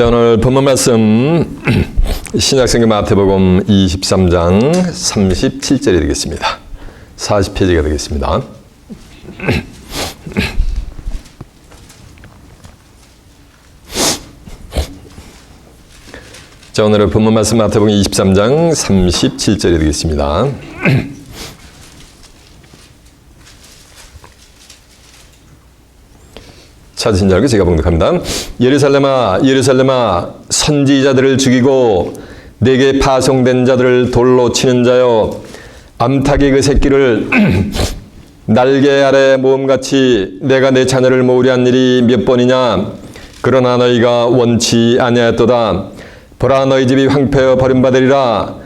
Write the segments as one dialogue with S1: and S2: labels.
S1: 자, 오늘 본문 말씀 신약성경 마태복음 23장 37절이 되겠습니다. 40페이지가 되겠습니다. 자, 오늘의 본문 말씀 마태복음 23장 37절이 되겠습니다. 찾으신 줄 알고 제가 봉독합니다. 예루살렘아, 예루살렘아, 선지자들을 죽이고 내게 파송된 자들을 돌로 치는 자여, 암탉이 그 새끼를 날개 아래 모음같이 내가 내 자녀를 모으려 한 일이 몇 번이냐. 그러나 너희가 원치 아니하였도다. 보라, 너희 집이 황폐하여 버림받으리라.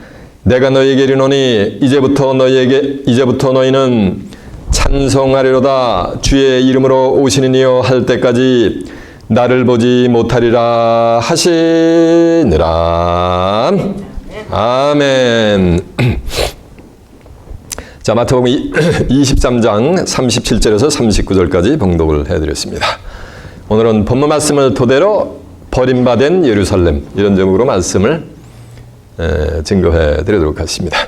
S1: 내가 너희에게 이르노니 이제부터 너희는 찬송하리로다. 주의 이름으로 오시는 이여 할 때까지 나를 보지 못하리라 하시니라. 아멘. 자, 마태복음 23장 37절에서 39절까지 봉독을 해드렸습니다. 오늘은 본문 말씀을 토대로 버림받은 예루살렘, 이런 제목으로 말씀을 증거해 드리도록 하겠습니다.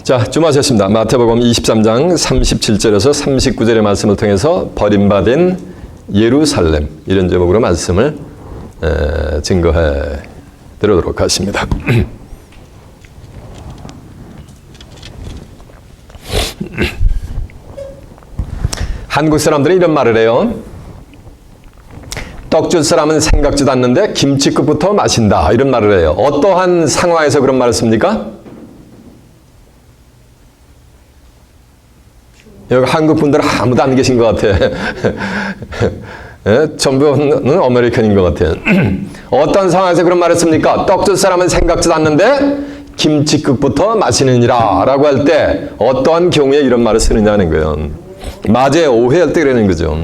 S1: 자, 주무하셨습니다. 마태복음 23장 37절에서 39절의 말씀을 통해서 버림받은 예루살렘, 이런 제목으로 말씀을 증거해 드리도록 하겠습니다. 한국 사람들은 이런 말을 해요. 떡 줄 사람은 생각지도 않는데 김치국부터 마신다, 이런 말을 해요. 어떠한 상황에서 그런 말을 씁니까? 여기 한국 분들은 아무도 안 계신 것 같아. 예? 전부는 아메리칸인 것 같아요. 어떤 상황에서 그런 말을 씁니까? 떡 줄 사람은 생각지도 않는데 김치국부터 마시느니라 라고 할 때 어떠한 경우에 이런 말을 쓰느냐는 거예요. 맞아요. 오해할 때 그러는 거죠.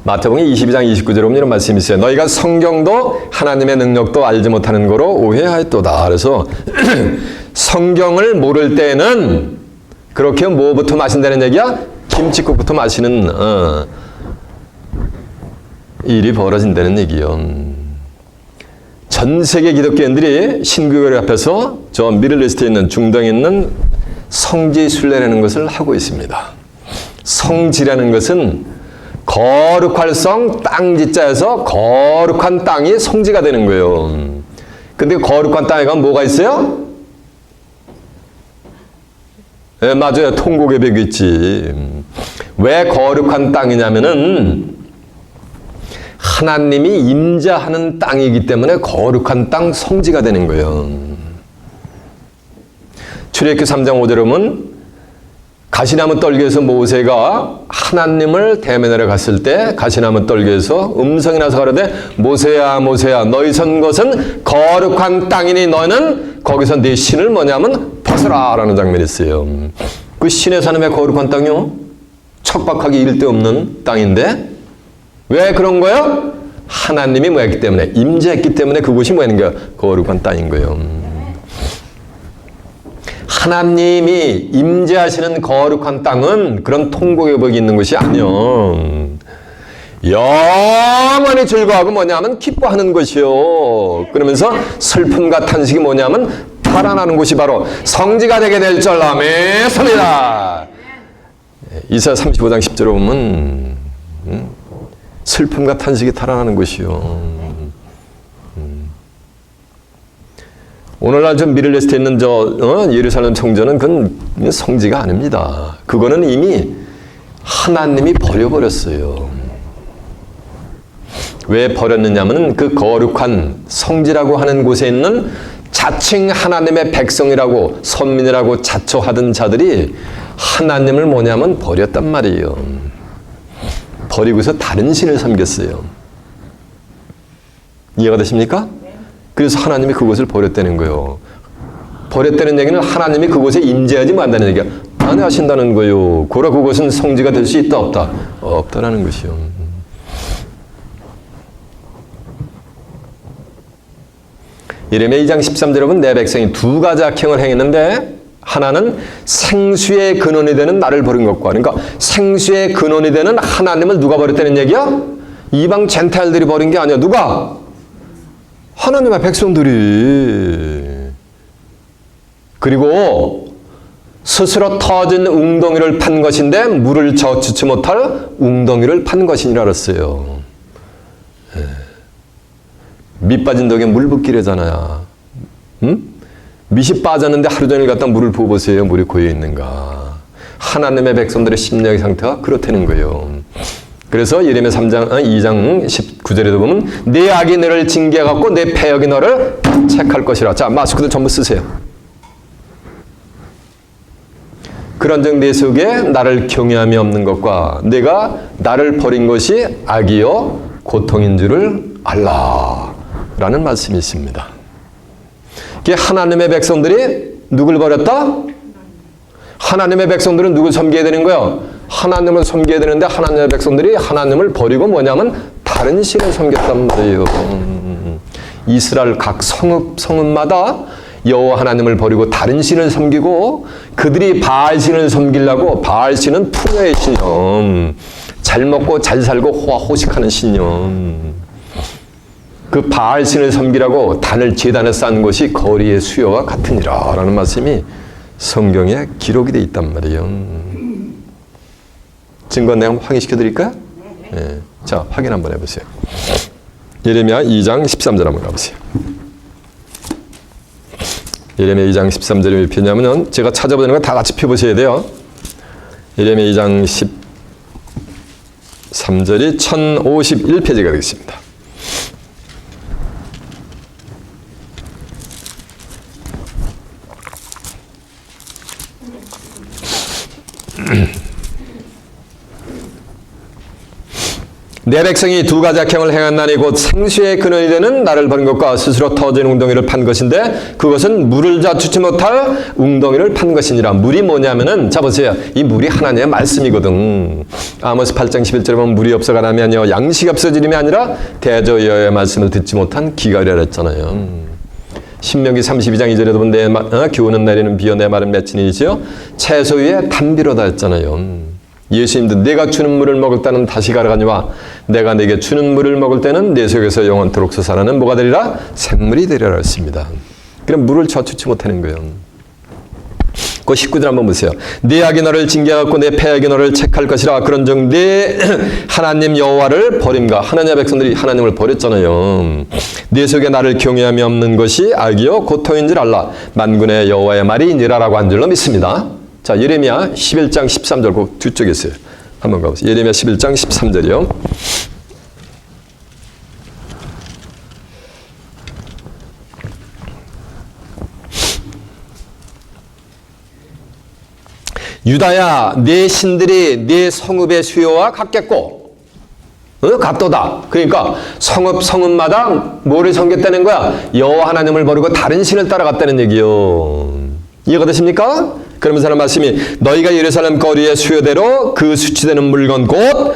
S1: 마태복음 22장 29절에 보면 이런 말씀이 있어요. 너희가 성경도 하나님의 능력도 알지 못하는 거로 오해하였도다. 그래서 성경을 모를 때는 그렇게 뭐부터 마신다는 얘기야? 김치국부터 마시는 일이 벌어진다는 얘기요. 전 세계 기독교인들이 신교회 앞에서 저 미들리스트에 있는 중동에 있는 성지순례라는 것을 하고 있습니다. 성지라는 것은 거룩할 성 땅지자에서 거룩한 땅이 성지가 되는 거예요. 근데 거룩한 땅에 가면 뭐가 있어요? 네, 맞아요. 통곡의 벽이 있지. 왜 거룩한 땅이냐면은 하나님이 임재하는 땅이기 때문에 거룩한 땅 성지가 되는 거예요. 출애굽기 3장 5절에 보면 가시나무 떨기에서 모세가 하나님을 대면하러 갔을 때 가시나무 떨기에서 음성이 나서 가로되 모세야 모세야 너희 선 것은 거룩한 땅이니 너는 거기서 네 신을 뭐냐면 벗어라 라는 장면이 있어요. 그 신의 산은 왜 거룩한 땅이요? 척박하기 일데 없는 땅인데 왜 그런 거예요? 하나님이 뭐였기 때문에 임재했기 때문에 그곳이 뭐였는 거예요? 거룩한 땅인 거예요. 하나님이 임재하시는 거룩한 땅은 그런 통곡의 벽이 있는 것이 아니요. 영원히 즐거워하고 뭐냐면 기뻐하는 것이요. 그러면서 슬픔과 탄식이 뭐냐면 달아나는 곳이 바로 성지가 되게 될 줄 믿습니다. 이사야 35장 10절에 보면 슬픔과 탄식이 달아나는 곳이요. 오늘날 저 미들리스트에 있는 예루살렘 성전은 그건 성지가 아닙니다. 그거는 이미 하나님이 버려버렸어요. 왜 버렸느냐면 그 거룩한 성지라고 하는 곳에 있는 자칭 하나님의 백성이라고 선민이라고 자처하던 자들이 하나님을 뭐냐면 버렸단 말이에요. 버리고서 다른 신을 섬겼어요. 이해가 되십니까? 그래서 하나님이 그곳을 버렸다는 거예요. 버렸다는 얘기는 하나님이 그곳에 임재하지 말라는 얘기가 안 하신다는 거예요. 고라 그곳은 성지가 될 수 있다 없다? 없다라는 것이요. 예레미야 2장 13절에 보면 내 백성이 두 가지 악행을 행했는데 하나는 생수의 근원이 되는 나를 버린 것과, 그러니까 생수의 근원이 되는 하나님을 누가 버렸다는 얘기야? 이방 젠타일들이 버린 게 아니야. 누가? 하나님의 백성들이. 그리고 스스로 터진 웅덩이를 판 것인데 물을 젖히지 못할 웅덩이를 판 것이니라 그랬어요. 밑 빠진 덕에 물 붓기래잖아요. 응? 밑이 빠졌는데 하루 종일 갖다 물을 부어보세요. 물이 고여 있는가. 하나님의 백성들의 심령의 상태가 그렇다는 거예요. 그래서 예레미야 2장 19절에도 보면 내 악이 너를 징계해갖고 내 패역이 너를 책할 것이라. 자, 마스크들 전부 쓰세요. 그런즉 내 속에 나를 경외함이 없는 것과 내가 나를 버린 것이 악이요 고통인 줄을 알라 라는 말씀이 있습니다. 하나님의 백성들이 누굴 버렸다? 하나님의 백성들은 누굴 섬겨야 되는 거예요? 하나님을 섬겨야 되는데 하나님의 백성들이 하나님을 버리고 뭐냐면 다른 신을 섬겼단 말이에요. 이스라엘 각 성읍마다 여호와 하나님을 버리고 다른 신을 섬기고 그들이 바알신을 섬기려고 바알신은 풍요의 신념, 잘 먹고 잘 살고 호화호식하는 신념. 그 바알신을 섬기라고 단을 제단에 쌓은 것이 거리의 수요와 같으니라 라는 말씀이 성경에 기록이 되어 있단 말이에요. 증거 내가 한번 확인시켜 드릴까요? 네. 자, 확인 한번 해보세요. 예레미야 2장 13절 한번 가보세요. 예레미야 2장 13절이 왜 펴냐면은 제가 찾아보는 거 다 같이 펴보셔야 돼요. 예레미야 2장 13절이 1051페이지가 되겠습니다. 내 백성이 두 가지 악행을 행한나니 곧 생수의 근원이 되는 나를 버린 것과 스스로 터진 웅덩이를 판 것인데 그것은 물을 자추지 못할 웅덩이를 판 것이니라. 물이 뭐냐면은 자 보세요. 이 물이 하나님의 말씀이거든. 아모스 8장 11절에 보면 물이 없어가 남이 아니여 양식이 없어지림이 아니라 대저 여호와의 말씀을 듣지 못한 기갈이라 했잖아요. 신명기 32장 2절에도 보면 내 교훈은 내리는 비여 내 말은 맺히니지요 채소 위에 담비로다 했잖아요. 예수님도 내가 주는 물을 먹을 때는 다시 가라가니와 내가 내게 주는 물을 먹을 때는 내 속에서 영원토록 솟아나는 뭐가 되리라? 샘물이 되리라 했습니다. 그럼 물을 저추지 못하는 거예요. 그 19절 한번 보세요. 내 악이 너를 징계하고 내 패악이 너를 책할 것이라. 그런즉 내 하나님 여호와를 버림과 하나님의 백성들이 하나님을 버렸잖아요. 내 속에 나를 경외함이 없는 것이 악이요 고통인 줄 알라. 만군의 여호와의 말이 니라라고 한 줄로 믿습니다. 자, 예레미야 11장 13절 그 뒤쪽에 있어요. 한번 가보세요. 예레미야 11장 13절이요. 유다야, 내 신들이 내 성읍의 수요와 같겠고, 같도다. 그러니까 성읍마다 뭐를 섬겼다는 거야? 여호와 하나님을 버리고 다른 신을 따라갔다는 얘기요. 이해가 되십니까? 그러면서 하는 말씀이 너희가 예루살렘 거리의 수요대로 그 수치되는 물건 곧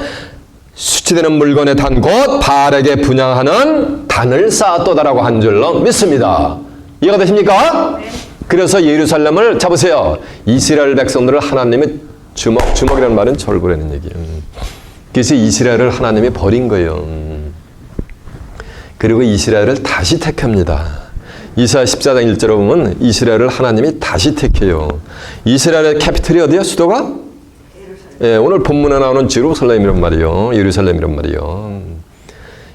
S1: 수치되는 물건의 단 곧 바알에게 분향하는 단을 쌓았도다라고 한 줄로 믿습니다. 이해가 되십니까? 네. 그래서 예루살렘을 잡으세요. 이스라엘 백성들을 하나님이 주먹이라는 말은 절구라는 얘기예요. 그래서 이스라엘을 하나님이 버린 거예요. 그리고 이스라엘을 다시 택합니다. 이사야 14장 1절에 보면 이스라엘을 하나님이 다시 택해요. 이스라엘의 캐피털이 어디야? 수도가? 예, 오늘 본문에 나오는 제루살렘이란 말이에요. 예루살렘이란 말이에요.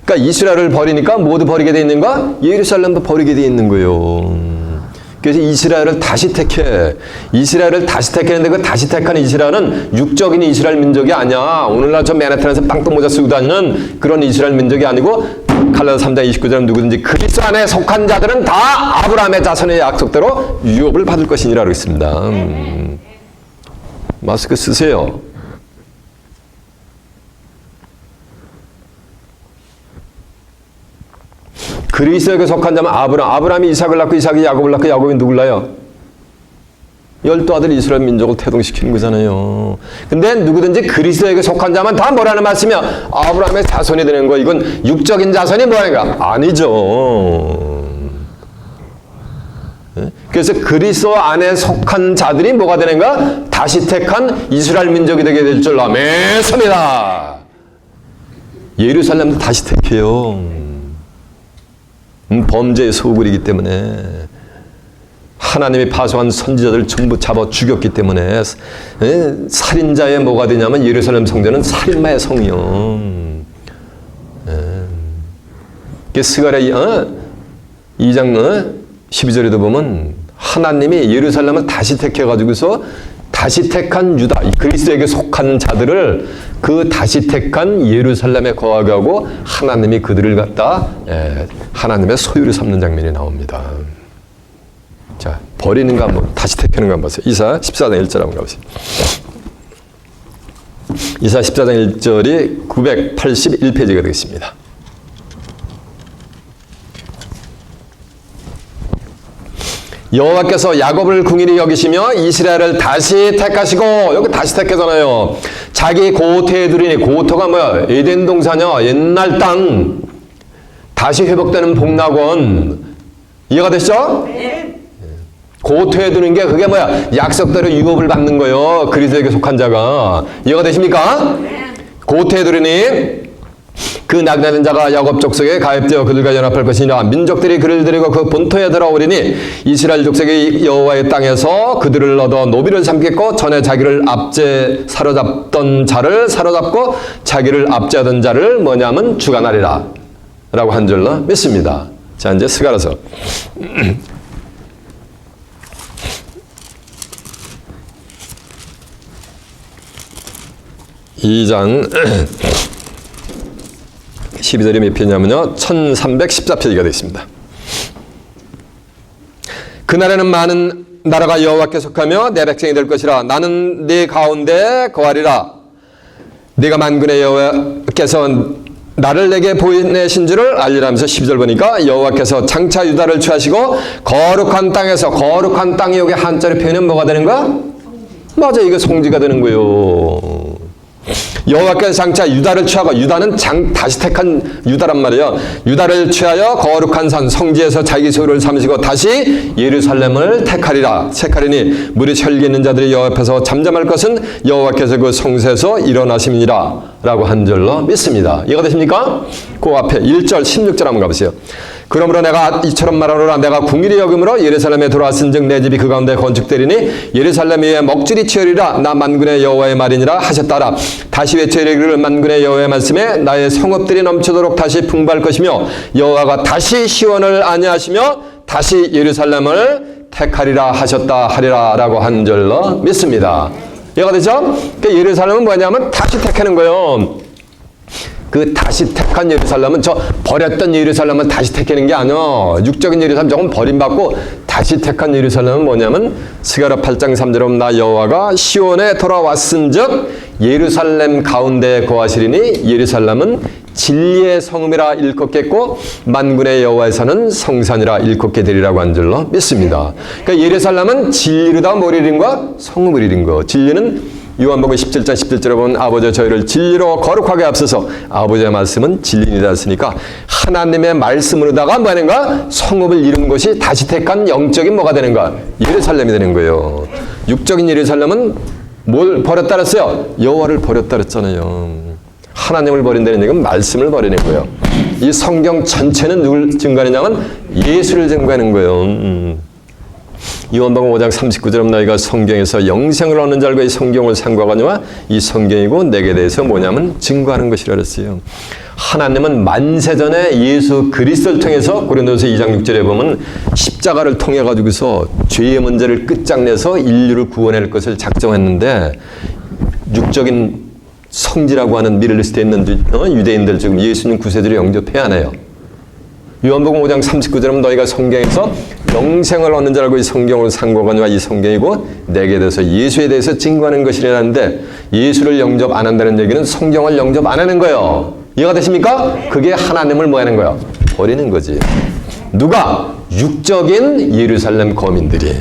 S1: 그러니까 이스라엘을 버리니까 모두 버리게 돼 있는가? 예루살렘도 버리게 돼 있는 거예요. 그래서 이스라엘을 다시 택해. 이스라엘을 다시 택했는데 그 다시 택한 이스라엘은 육적인 이스라엘 민족이 아니야. 오늘날 저 맨하탄에서 빵떡 모자 쓰고 다니는 그런 이스라엘 민족이 아니고 갈라디아 3장 29절은 누구든지 그리스도 안에 속한 자들은 다 아브라함의 자손의 약속대로 유업을 받을 것이니라 그랬습니다. 마스크 쓰세요. 그리스도에게 속한 자면 아브라함이 이삭을 낳고 이삭이 야곱을 낳고 야곱이 누굴 낳아요? 12아들 이스라엘 민족을 태동시키는 거잖아요. 근데 누구든지 그리스도에게 속한 자만 다 뭐라는 말씀이야? 아브라함의 자손이 되는 거. 이건 육적인 자손이 뭐라는가? 아니죠. 그래서 그리스도 안에 속한 자들이 뭐가 되는가? 다시 택한 이스라엘 민족이 되게 될 줄로 믿습니다. 예루살렘도 다시 택해요. 범죄의 소굴이기 때문에 하나님이 파송한 선지자들 전부 잡아 죽였기 때문에 살인자의 뭐가 되냐면 예루살렘 성전은 살인마의 성이요. 스가랴 2장 12절에도 보면 하나님이 예루살렘을 다시 택해가지고서 다시 택한 유다, 그리스도에게 속한 자들을 그 다시 택한 예루살렘에 거하게 하고 하나님이 그들을 갖다 하나님의 소유를 삼는 장면이 나옵니다. 자, 버리는 거 한번, 다시 택하는 거 한번 보세요. 이사 14장 1절 한번 가보세요. 이사 14장 1절이 981페이지가 되겠습니다. 여호와께서 야곱을 긍휼히 여기시며 이스라엘을 다시 택하시고, 여기 다시 택하잖아요. 자기 고토에 두리니, 고토가 뭐야? 에덴 동산이야. 옛날 땅. 다시 회복되는 복락원. 이해가 되시죠? 네. 고토에 두는 게 그게 뭐야? 약속대로 유업을 받는 거예요. 그리스도에게 속한 자가. 이해가 되십니까? 네. 고토에 두리니 그 낙나된 자가 야곱 족속에 가입되어 그들과 연합할 것이니라. 민족들이 그를 데리고 그 본토에 들어오리니 이스라엘 족속이 여호와의 땅에서 그들을 얻어 노비를 삼겠고 전에 자기를 사로잡던 자를 사로잡고 자기를 압제하던 자를 뭐냐면 주관하리라 라고 한 줄로 믿습니다. 자, 이제 스가랴서 2장 12절이 몇 페이지냐면요. 1314페이지가 되어 있습니다. 그날에는 많은 나라가 여호와께 속하며 내 백성이 될 것이라. 나는 네 가운데 거하리라. 네가 만군의 여호와께서 나를 내게 보내신 줄을 알리라면서 12절 보니까 여호와께서 장차 유다를 취하시고 거룩한 땅에서, 거룩한 땅이 여기 한자로 표현은 뭐가 되는 거야? 맞아, 이거 성지가 되는 거예요. 여호와께서 장차 유다를 취하고, 유다는 다시 택한 유다란 말이에요. 유다를 취하여 거룩한 산 성지에서 자기 소유를 삼으시고 다시 예루살렘을 택하리니 무릇 혈기 있는 자들이 여호와 앞에서 잠잠할 것은 여호와께서 그 성소에서 일어나심이니라 라고 한 줄로 믿습니다. 이해가 되십니까? 그 앞에 1절 16절 한번 가보세요. 그러므로 내가 이처럼 말하노라. 내가 궁일이 여김으로 예루살렘에 들어왔은즉 내 집이 그 가운데 건축되리니 예루살렘 위에 먹줄이 치어리라. 나 만군의 여호와의 말이니라 하셨다라. 다시 외쳐이르기를 만군의 여호와의 말씀에 나의 성읍들이 넘치도록 다시 풍부할 것이며 여호와가 다시 시온을 안위하시며 다시 예루살렘을 택하리라 하셨다 하리라 라고 한 줄로 믿습니다. 이해가 되죠? 그러니까 예루살렘은 뭐냐면 다시 택하는 거예요. 그 다시 택한 예루살렘은 저 버렸던 예루살렘은 다시 택하는 게 아니야. 육적인 예루살렘 조금 버림받고 다시 택한 예루살렘은 뭐냐면 스가랴 8장 3절에 나 여호와가 시온에 돌아왔은즉 예루살렘 가운데 거하시리니 예루살렘은 진리의 성읍이라 일컫겠고 만군의 여호와에서는 성산이라 일컫게 되리라고 한 줄로 믿습니다. 그러니까 예루살렘은 진리로다 뭘 이룬 거야? 성읍을 이룬 거. 진리는 요한복음 17장 17절에 보면 아버지 저희를 진리로 거룩하게 앞서서 아버지의 말씀은 진리이다 했으니까 하나님의 말씀으로다가 뭐 하는가? 성읍을 이룬 것이 다시 택한 영적인 뭐가 되는가? 예루살렘이 되는 거예요. 육적인 예루살렘은 뭘 버렸다 그랬어요? 여호와를 버렸다 그랬잖아요. 하나님을 버린다는 얘기는 말씀을 버리는 거예요. 이 성경 전체는 누굴 증거하느냐면 예수를 증거하는 거예요. 요한복음 5장 39절 너희가 성경에서 영생을 얻는 줄 알고 이 성경을 상고하거니와 이 성경이고 내게 대해서 뭐냐면 증거하는 것이라 그랬어요. 하나님은 만세전에 예수 그리스도를 통해서 고린도서 2장 6절에 보면 십자가를 통해 가지고서 죄의 문제를 끝장내서 인류를 구원할 것을 작정했는데 육적인 성지라고 하는 미들리스트에 있는 유대인들 지금 예수님 구세주를 영접해야 하네요. 요한복음 5장 39절은 너희가 성경에서 영생을 얻는 줄 알고 이 성경을 상고하거니와 이 성경이고 내게 대해서 예수에 대해서 증거하는 것이라는데 예수를 영접 안 한다는 얘기는 성경을 영접 안 하는 거예요. 이해가 되십니까? 그게 하나님을 뭐 하는 거예요? 버리는 거지. 누가? 육적인 예루살렘 거민들이.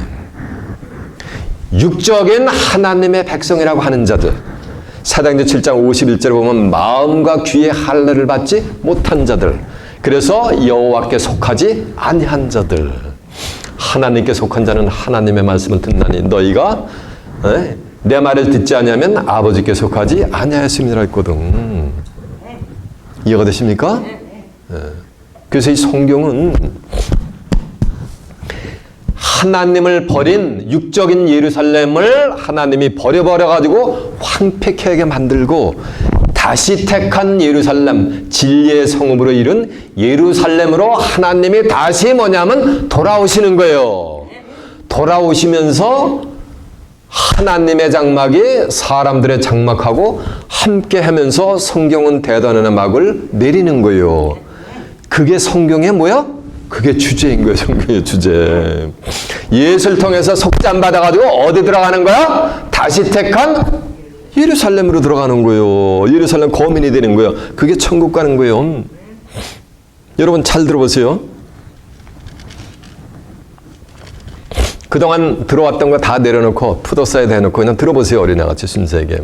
S1: 육적인 하나님의 백성이라고 하는 자들. 사도행전 7장 51절에 보면 마음과 귀의 할례를 받지 못한 자들. 그래서 여호와께 속하지 아니한 자들. 하나님께 속한 자는 하나님의 말씀을 듣나니 너희가 내 말을 듣지 아니하면 아버지께 속하지 아니하였음이라 했거든. 이해가 되십니까? 그래서 이 성경은 하나님을 버린 육적인 예루살렘을 하나님이 버려가지고 황폐케 만들고 다시 택한 예루살렘, 진리의 성읍으로 이룬 예루살렘으로 하나님이 다시 뭐냐면 돌아오시는 거예요. 돌아오시면서 하나님의 장막이 사람들의 장막하고 함께 하면서 성경은 대단한 막을 내리는 거예요. 그게 성경의 뭐야? 그게 주제인 거예요. 성경의 주제. 예수를 통해서 속죄함 받아가지고 어디 들어가는 거야? 다시 택한 예루살렘으로 들어가는 거예요. 예루살렘 거민이 되는 거예요. 그게 천국 가는 거예요. 여러분 잘 들어보세요. 그동안 들어왔던 거 다 내려놓고 푸도사에 대놓고 그냥 들어보세요. 어린애같이 순수하게.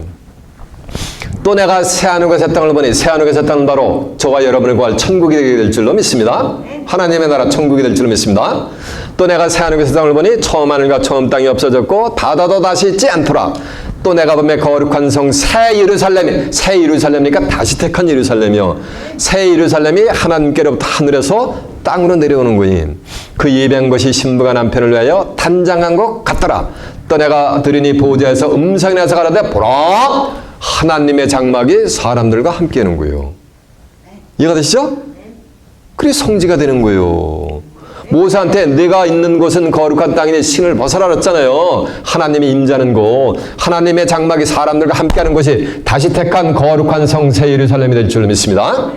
S1: 또 내가 새하늘과 새 땅을 보니 새하늘과 새 땅은 바로 저와 여러분을 구할 천국이 되게 될 줄로 믿습니다. 하나님의 나라 천국이 될 줄로 믿습니다. 또 내가 새하늘과 새 땅을 보니 처음 하늘과 처음 땅이 없어졌고 바다도 다시 있지 않더라. 또 내가 보매 거룩한 성 새 예루살렘이, 새 예루살렘이니까 다시 택한 예루살렘이요. 새 예루살렘이 하나님께로부터 하늘에서 땅으로 내려오는 거니 그 예배한 것이 신부가 남편을 위하여 단장한 것 같더라. 또 내가 들으니 보좌에서 음성이 나서 가라되 보라 하나님의 장막이 사람들과 함께 하는 거예요. 이해가 되시죠? 그게 성지가 되는 거예요. 모세한테 내가 있는 곳은 거룩한 땅이니 신을 벗어라 그랬잖아요. 하나님이 임자는 곳, 하나님의 장막이 사람들과 함께하는 곳이 다시 택한 거룩한 성 새 예루살렘이 될 줄 믿습니다.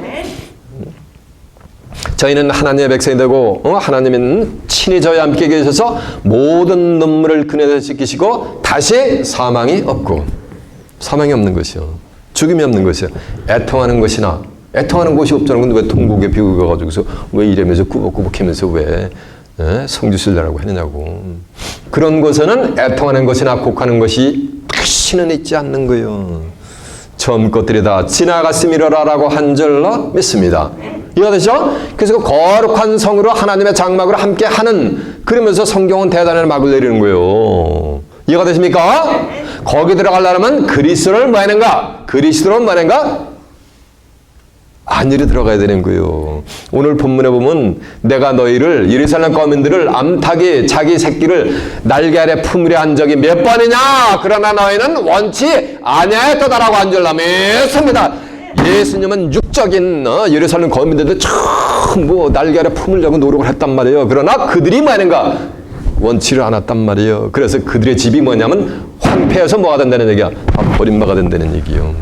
S1: 저희는 하나님의 백성이 되고 하나님은 친히 저희와 함께 계셔서 모든 눈물을 그네에 씻기시고 다시 사망이 없고 사망이 없는 것이요. 죽음이 없는 것이요. 애통하는 것이나 애통하는 곳이 없다는 건 왜 통곡에 비우가지고서 왜 이러면서 꾸벅꾸벅하면서 왜 성주실례라고 하느냐고. 그런 곳에는 애통하는 것이나 곡하는 것이 다시는 있지 않는 거예요. 처음 것들이 다 지나갔음이로라라고 한 줄로 믿습니다. 이해가 되죠? 그래서 그 거룩한 성으로 하나님의 장막으로 함께 하는 그러면서 성경은 대단한 막을 내리는 거예요. 이해가 되십니까? 거기 들어가려면 그리스도를 뭐 하는가? 그리스도로 뭐 하는가? 안일히 들어가야 되는 거예요. 오늘 본문에 보면 내가 너희를 예루살렘 거민들을 암탉이 자기 새끼를 날개 아래 품으려 한 적이 몇 번이냐? 그러나 너희는 원치 아니하였다라고 한 줄 믿습니다. 예수님은 육적인 예루살렘 거민들도 참 뭐 날개 아래 품으려고 노력을 했단 말이에요. 그러나 그들이 뭐 하는가? 원치를 않았단 말이에요. 그래서 그들의 집이 뭐냐면 황폐해서 뭐가 된다는 얘기야? 버림바가 된다는 얘기요.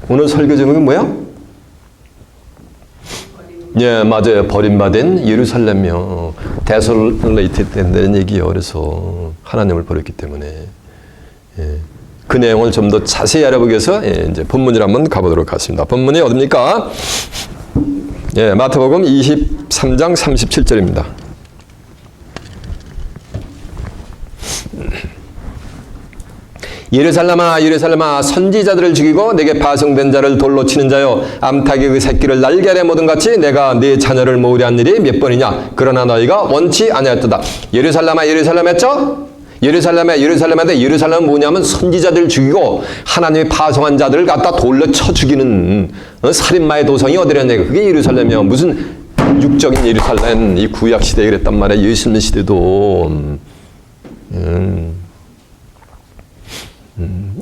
S1: 오늘 설교 제목이 뭐야? 예, 맞아요. 버림받은 예루살렘이요. 데솔레이트 된다는 얘기요. 그래서 하나님을 버렸기 때문에. 예. 그 내용을 좀 더 자세히 알아보기 위해서 이제 본문을 한번 가보도록 하겠습니다. 본문이 어딥니까? 예, 마태복음 23장 37절입니다. 예루살렘아 예루살렘아 선지자들을 죽이고 내게 파송된 자를 돌로 치는 자여 암탉이 그 새끼를 날개 아래 모든 같이 내가 네 자녀를 모으려 한 일이 몇 번이냐 그러나 너희가 원치 아니하였도다. 예루살렘아 예루살렘 했죠? 예루살렘에 예루살렘은 뭐냐면 선지자들을 죽이고 하나님이 파송한 자들을 갖다 돌로 쳐 죽이는 살인마의 도성이 어디라냐. 그게 예루살렘이야. 무슨 육적인 예루살렘. 이 구약 시대에 그랬단 말이야. 예수님 시대도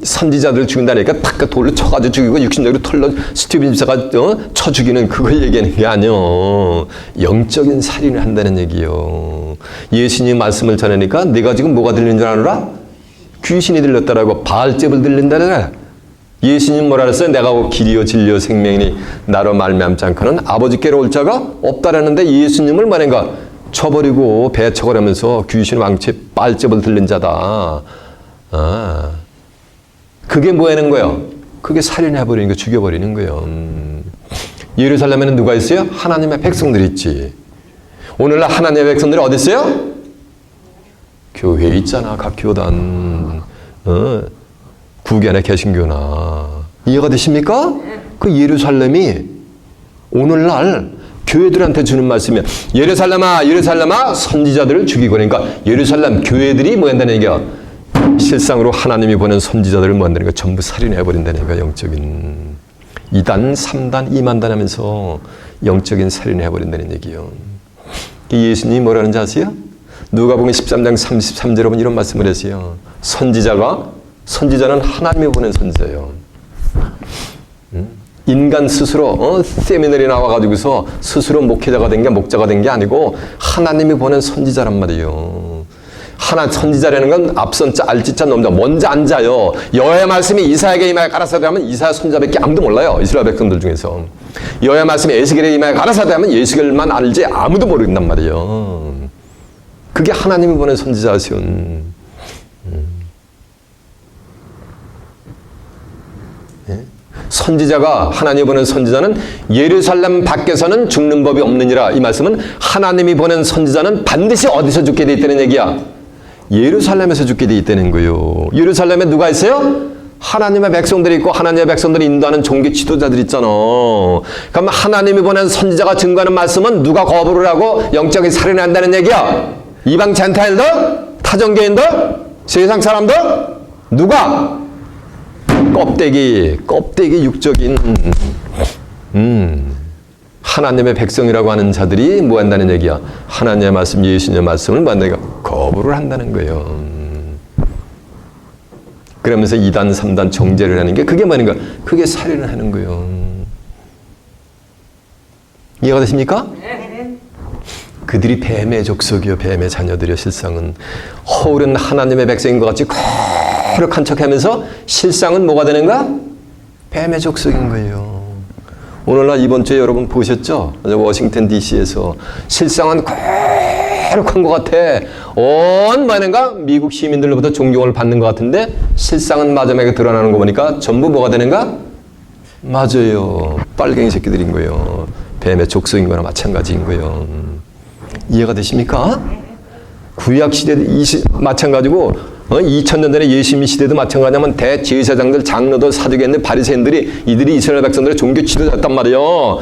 S1: 선지자들을 죽인다니까 탁 돌로 쳐가지고 죽이고 육신적으로 털로 스티븐 집사가 쳐 죽이는 그걸 얘기하는 게 아니요. 영적인 살인을 한다는 얘기요. 예수님 말씀을 전하니까 네가 지금 뭐가 들리는 줄 아느라? 귀신이 들렸다라고 바알잽을 들린다라. 예수님 뭐라 그랬어요? 내가 길이요 진리요 생명이니 나로 말미암지 않고는 아버지께로 올 자가 없다라는데 예수님을 말인가 쳐버리고 배척을 하면서 귀신 왕채 바알잽을 들린 자다. 그게 뭐 하는 거예요? 그게 살인해버리는 거, 죽여버리는 거예요. 예루살렘에는 누가 있어요? 하나님의 백성들이 있지. 오늘날 하나님의 백성들이 어디 있어요? 교회에 있잖아. 각 교단. 구견의 개신교나. 이해가 되십니까? 그 예루살렘이 오늘날 교회들한테 주는 말씀이야. 예루살렘아 예루살렘아 선지자들을 죽이고. 그러니까 예루살렘 교회들이 뭐 한다는 얘기야. 실상으로 하나님이 보낸 선지자들을 뭐 한다는 거야. 전부 살인해버린다는 거야. 영적인 2단 3단 2만단 하면서 영적인 살인해버린다는 얘기요. 예수님이 뭐라는지 아세요? 누가복음 13장 33절에 보면 이런 말씀을 했어요. 선지자는 하나님이 보낸 선지자예요. 인간 스스로 세미나리 나와가지고서 스스로 목회자가 된 게 목자가 된 게 아니고 하나님이 보낸 선지자란 말이에요. 선지자라는 건 앞선 자 알지자 넘자 먼저 앉아요. 여호와의 말씀이 이사야에게 임하여 가라사대 하면 이사야 손자밖에 아무도 몰라요. 이스라엘 백성들 중에서. 여호와의 말씀이 에스겔에게 임하여 가라사대 하면 에스겔만 알지 아무도 모른단 말이에요. 그게 하나님이 보낸 선지자시온. 선지자가 하나님이 보낸 선지자는 예루살렘 밖에서는 죽는 법이 없느니라. 이 말씀은 하나님이 보낸 선지자는 반드시 어디서 죽게 돼 있다는 얘기야. 예루살렘에서 죽게 돼 있다는 거예요. 예루살렘에 누가 있어요? 하나님의 백성들이 있고 하나님의 백성들이 인도하는 종교 지도자들 있잖아. 그럼 하나님이 보낸 선지자가 증거하는 말씀은 누가 거부를 하고 영적인 살인을 한다는 얘기야. 이방 젠타일들? 타종교인들? 세상 사람들? 누가? 껍데기 육적인 하나님의 백성이라고 하는 자들이 뭐 한다는 얘기야. 하나님의 말씀, 예수님의 말씀을 뭐 한다는 얘기야. 거부를 한다는 거예요. 그러면서 2단 3단 정죄를 하는 게 그게 뭐인가? 그게 살인을 하는 거예요. 이해가 되십니까? 그들이 뱀의 족속이요 뱀의 자녀들이요. 실상은 허울은 하나님의 백성인 것 같이 거룩한 척하면서 실상은 뭐가 되는가? 뱀의 족속인 거예요. 오늘날 이번 주에 여러분 보셨죠? 워싱턴 DC에서 실상은 거룩한 것 같아. 뭐하는가? 미국 시민들로부터 존경을 받는 것 같은데 실상은 마지막에 드러나는 거 보니까 전부 뭐가 되는가? 맞아요. 빨갱이 새끼들인 거예요. 뱀의 족속인 거나 마찬가지인 거예요. 이해가 되십니까? 구약 시대도 마찬가지고 2000년 전에 예수님 시대도 마찬가지냐면 대제사장들, 장로들, 사두개인들, 바리새인들이 이들이 이스라엘 백성들의 종교 지도자였단 말이에요.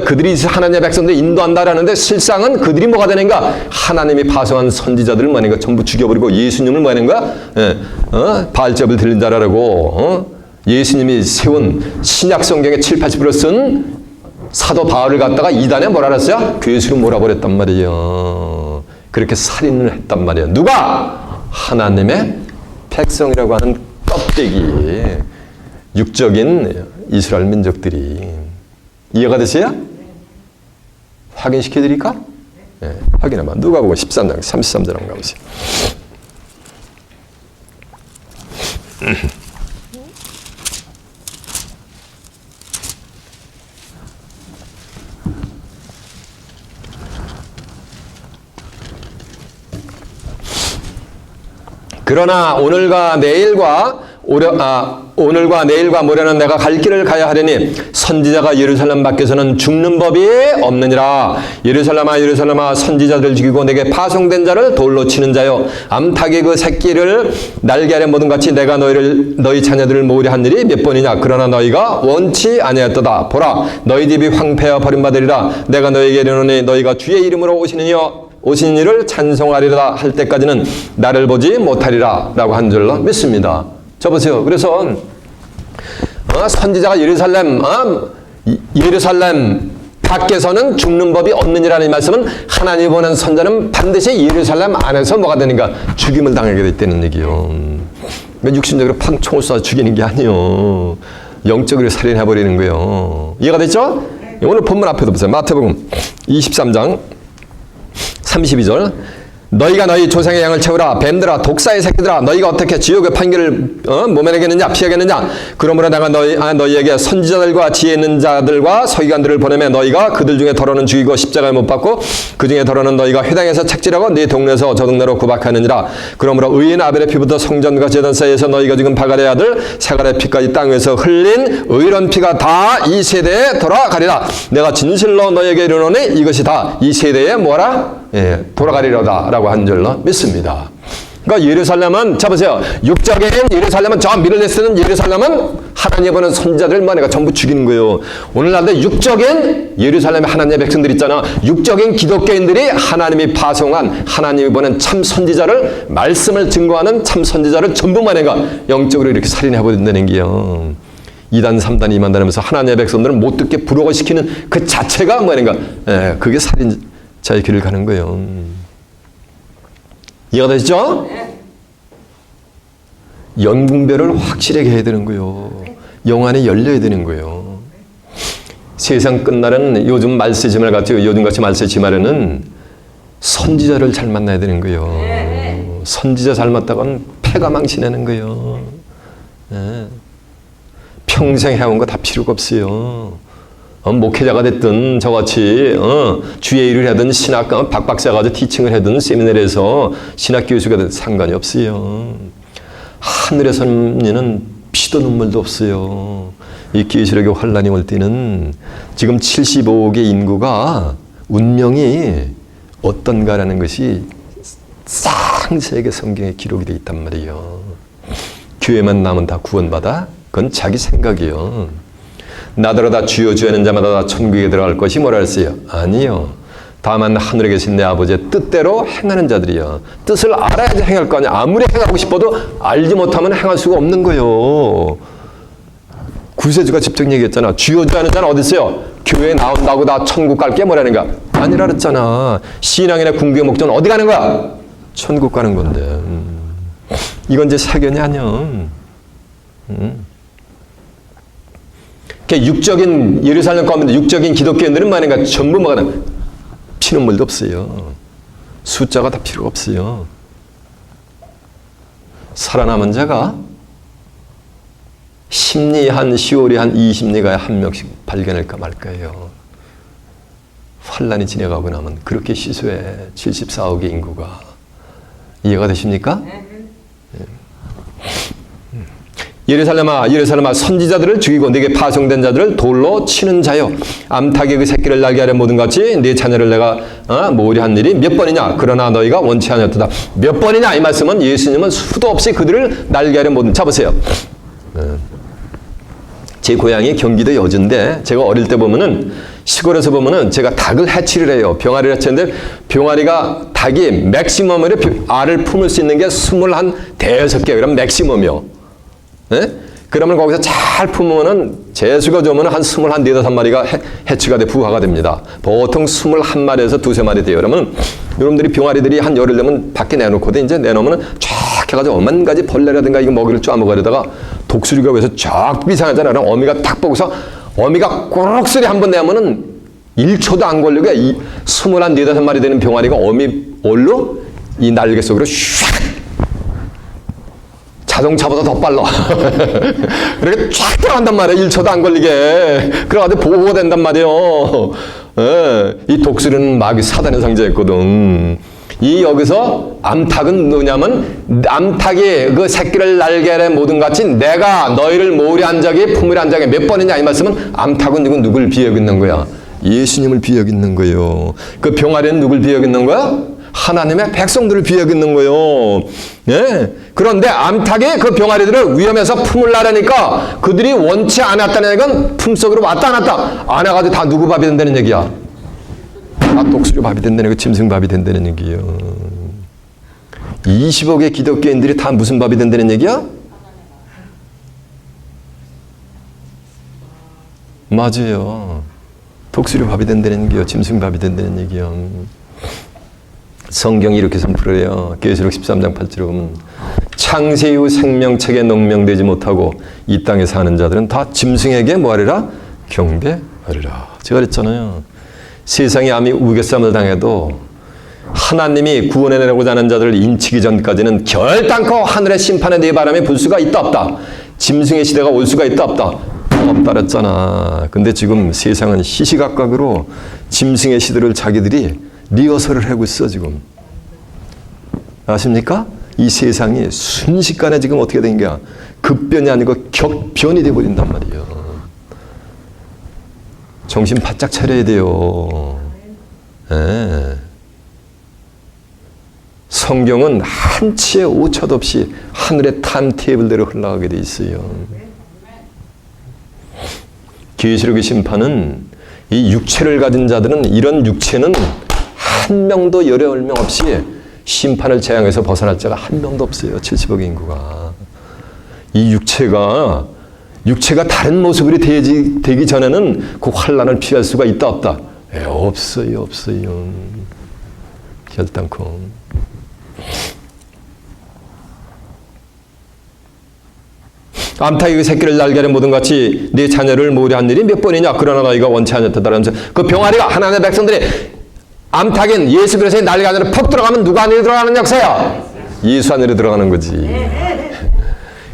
S1: 그들이 하나님의 백성들을 인도한다라는데 실상은 그들이 뭐가 되는가? 하나님이 파송한 선지자들을 뭐하는가? 전부 죽여버리고 예수님을 뭐하는가? 바알잡을 들린 자라고 예수님이 세운 신약 성경의 7~80% 쓴 사도 바울을 갖다가 이단에 뭐라 그랬어요? 괴수로 몰아버렸단 말이에요. 그렇게 살인을 했단 말이에요. 누가? 하나님의 백성이라고 하는 껍데기 육적인 이스라엘 민족들이. 이해가 되세요? 확인시켜 드릴까? 네, 확인해봐. 누가복음 13장 33절 한번 가보세요. 그러나 오늘과 내일과 모레는 내가 갈 길을 가야 하려니 선지자가 예루살렘 밖에서는 죽는 법이 없느니라. 예루살렘아 예루살렘아 선지자들 죽이고 내게 파송된 자를 돌로 치는 자요 암탉이 그 새끼를 날개 아래 모든 같이 내가 너희 자녀들을 모으려 한 일이 몇 번이냐. 그러나 너희가 원치 아니하였도다. 보라 너희 집이 황폐하여 버림받으리라. 내가 너희에게 이르노니 너희가 주의 이름으로 오신 이를 찬송하리라 할 때까지는 나를 보지 못하리라 라고 한 줄로 믿습니다. 저 보세요. 그래서 선지자가 예루살렘 밖에서는 죽는 법이 없느니라는 말씀은 하나님이 보낸 선자는 반드시 예루살렘 안에서 뭐가 되는가? 죽임을 당하게 됐다는 얘기요. 육신적으로 팡 총을 쏴 죽이는 게 아니요. 영적으로 살인해버리는 거예요. 이해가 됐죠? 오늘 본문 앞에도 보세요. 마태복음 23장 32절 너희가 너희 조상의 양을 채우라. 뱀들아 독사의 새끼들아 너희가 어떻게 지옥의 판결을 모면하겠느냐 피하겠느냐. 그러므로 내가 너희에게 선지자들과 지혜 있는 자들과 서기관들을 보내매 너희가 그들 중에 더러는 죽이고 십자가에 못 박고 그 중에 더러는 너희가 회당에서 책질하고 네 동네에서 저 동네로 구박하느니라. 그러므로 의인 아벨의 피부터 성전과 제단 사이에서 너희가 지금 바갈의 아들 세갈의 피까지 땅 위에서 흘린 의로운 피가 다 이 세대에 돌아가리라. 내가 진실로 너희에게 이르노니 이것이 다 이 세대에 뭐라? 돌아가리로다 라고 한 줄로 믿습니다. 그러니까 예루살렘은 잡으세요. 육적인 예루살렘은 저 미를레스는 예루살렘은 하나님이 보는 선지자들을 뭐니까 전부 죽이는 거예요. 오늘날도 육적인 예루살렘의 하나님의 백성들 있잖아. 육적인 기독교인들이 하나님이 파송한 하나님이 보낸 참 선지자를 말씀을 증거하는 참 선지자를 전부 뭐니까 영적으로 이렇게 살인해 버린다는 게요. 2단, 3단, 2만 다니면서 하나님의 백성들은 못 듣게 부러워시키는 그 자체가 뭐니까 그게 살인자의 길을 가는 거예요. 이해가 되시죠? 연분별을 확실하게 해야 되는 거예요. 영안이 열려야 되는 거예요. 세상 끝날은 요즘 말세지말 같이 요즘같이 말세지말에는 선지자를 잘 만나야 되는 거예요. 선지자 잘 만나다가는 패가 망신하는 거예요. 평생 해온 거 다 필요가 없어요. 목회자가 됐든 저같이 주의 일을 하든 신학 박박사 가지고 티칭을 하든 세미나리에서 신학 교수가 되든 상관이 없어요. 하늘에서는 피도 눈물도 없어요. 이 계시록의 환란이 올 때는 지금 75억의 인구가 운명이 어떤가라는 것이 상세하게 성경에 기록이 되어 있단 말이에요. 교회만 남은 다 구원받아? 그건 자기 생각이에요. 나더러 다 주여 주여 하는 자마다 다 천국에 들어갈 것이 뭐라 했어요? 아니요. 다만 하늘에 계신 내 아버지의 뜻대로 행하는 자들이요. 뜻을 알아야지 행할 거 아니야. 아무리 행하고 싶어도 알지 못하면 행할 수가 없는 거예요. 구세주가 직접 얘기했잖아. 주여 주여 하는 자는 어디 있어요? 교회에 나온다고 다 천국 갈게 뭐라는가? 아니라 그랬잖아. 신앙이나 궁극의 목적은 어디 가는 거야? 천국 가는 건데. 이건 이제 사견이 아니야. 육적인 예루살렘 가운데 육적인 기독교인들은 말인가 전부 뭐가 나 피눈물도 없어요. 숫자가 다 필요가 없어요. 살아남은 자가 심리 한 10월이 한 20리가에 한 명씩 발견할까 말까요. 환란이 지나가고 나면 그렇게 시소해 74억의 인구가. 이해가 되십니까? 예루살렘아 예루살렘아 선지자들을 죽이고 네게 파송된 자들을 돌로 치는 자여 암탉의 그 새끼를 날게 하려 모든 같이 네 자녀를 내가 모으려 한 일이 몇 번이냐 그러나 너희가 원치 아니었도다. 몇 번이냐 이 말씀은 예수님은 수도 없이 그들을 날게 하려 모든. 잡으세요. 제 고향이 경기도 여주인데 제가 어릴 때 보면은 시골에서 보면은 제가 닭을 해치를 해요. 병아리를 해치는데 병아리가 닭이 맥시멈으로 알을 품을 수 있는 게 21대여섯 개 그럼 맥시멈이요. 네? 그러면 거기서 잘 품으면은 재수가 좋으면 한 24~25마리가 해치가 돼 부화가 됩니다. 보통 21마리에서 2~3마리 돼요. 그러면 여러분들이 병아리들이 한 열흘 되면 밖에 내놓거든. 이제 내놓으면 쫙 해가지고 오만 가지 벌레라든가 이거 먹이를 쪼아먹으려다가 독수리가 위해서 쫙 비상하잖아요. 그럼 어미가 딱 보고서 어미가 꼬록 소리 한번 내면은 1초도 안 걸리고 24~25마리 되는 병아리가 어미 올로 이 날개 속으로 슉 자동차보다 더 빨라. 이렇게 쫙 들어간단 말이에요. 1초도 안 걸리게. 그래가지고 보호가 된단 말이에요. 이 독수리는 마귀 사단의 상징했거든. 이 여기서 암탉은 뭐냐면 암탉이 그 새끼를 날개에 모든 같이 내가 너희를 모으려 한 적이 품으려 한 적이 몇 번이냐 이 말씀은 암탉은 누굴 비유하고 있는 거야? 예수님을 비유하고 있는 거예요. 그 병아리는 누굴 비유하고 있는 거야? 하나님의 백성들을 비유하고 있는 거예요. 예. 그런데 암탉이 그 병아리들을 위험해서 품으려니까 그들이 원치 않았다는 얘기는 품속으로 왔다 안 왔다 안 와가지고 다 누구 밥이 된다는 얘기야? 다 독수리 밥이 된다는 얘기, 짐승 밥이 된다는 얘기예요. 20억의 기독교인들이 다 무슨 밥이 된다는 얘기야? 맞아요. 독수리 밥이 된다는 얘기요. 짐승 밥이 된다는 얘기요. 성경이 이렇게 선포해요. 계시록 13장 8절에 보면 창세 이후 생명책에 농명되지 못하고 이 땅에 사는 자들은 다 짐승에게 뭐하리라? 경배하리라. 제가 그랬잖아요. 세상이 아무리 우겨쌈을 당해도 하나님이 구원해내고자 하는 자들을 인치기 전까지는 결단코 하늘의 심판의 네 바람이 불 수가 있다 없다. 짐승의 시대가 올 수가 있다 없다. 없다 그랬잖아. 근데 지금 세상은 시시각각으로 짐승의 시대를 자기들이 리허설을 하고 있어 지금. 아십니까? 이 세상이 순식간에 지금 어떻게 된 거야? 급변이 아니고 격변이 돼버린단 말이에요. 정신 바짝 차려야 돼요. 예. 성경은 한치의 오차도 없이 하늘의 타임테이블대로 흘러가게 돼 있어요. 계시록의 심판은 이 육체를 가진 자들은 이런 육체는 한 명도 10명 없이 심판을 재앙에서 벗어날 자가 한 명도 없어요. 70억의 인구가. 이 육체가 다른 모습으로 되기 전에는 그 환난을 피할 수가 있다 없다? 없어요. 결단코. 암탉이 그 새끼를 날개를 모든 같이 네 자녀를 모으려 일이 몇 번이냐? 그러나 너희가 원치 않았다라면서 그 병아리가 하나님의 백성들이 암탉인 예수 그리스도의 날개 안으로 퍽 들어가면 누가 안으로 들어가는 역사야? 예수 안으로 들어가는 거지.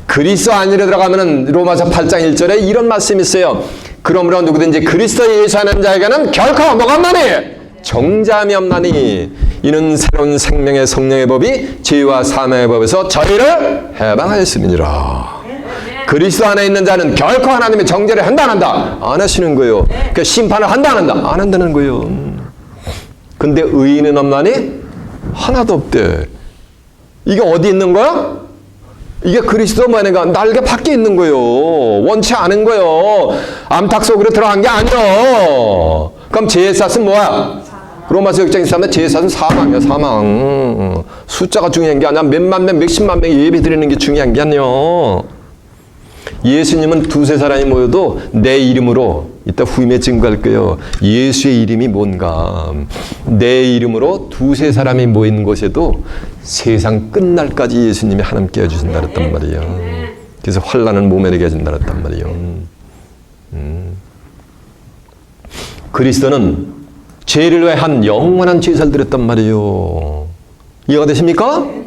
S1: 그리스도 안으로 들어가면은 로마서 8장 1절에 이런 말씀이 있어요. 그러므로 누구든지 그리스도 예수 하는 자에게는 결코 뭐가 없나니? 정죄함이 없나니 이는 새로운 생명의 성령의 법이 죄와 사망의 법에서 저희를 해방하였음이니라. 그리스도 안에 있는 자는 결코 하나님의 정죄를 한다 안 한다? 안 하시는 거예요. 그 심판을 한다 안 한다? 안 한다는 거예요. 근데 의인은 없나니? 하나도 없대. 이게 어디 있는 거야? 이게 그리스도 뭐냐가 날개 밖에 있는 거예요. 원치 않은 거예요. 암탉 속으로 들어간 게 아니요. 그럼 제사는 뭐야? 로마서 6장 23에 제사는 사망이야. 사망. 숫자가 중요한 게 아니야. 몇만 명, 몇십만 명이 예배 드리는 게 중요한 게 아니요. 예수님은 두세 사람이 모여도 내 이름으로 이따 후임에 증거할 거예요. 예수의 이름이 뭔가. 내 이름으로 두세 사람이 모인 곳에도 세상 끝날까지 예수님이 하나님께 해주신다 그랬단 말이에요. 그래서 환난은 몸에 되게 해준다 그랬단 말이에요. 그리스도는 죄를 위해 한 영원한 죄사를 드렸단 말이에요. 이해가 되십니까?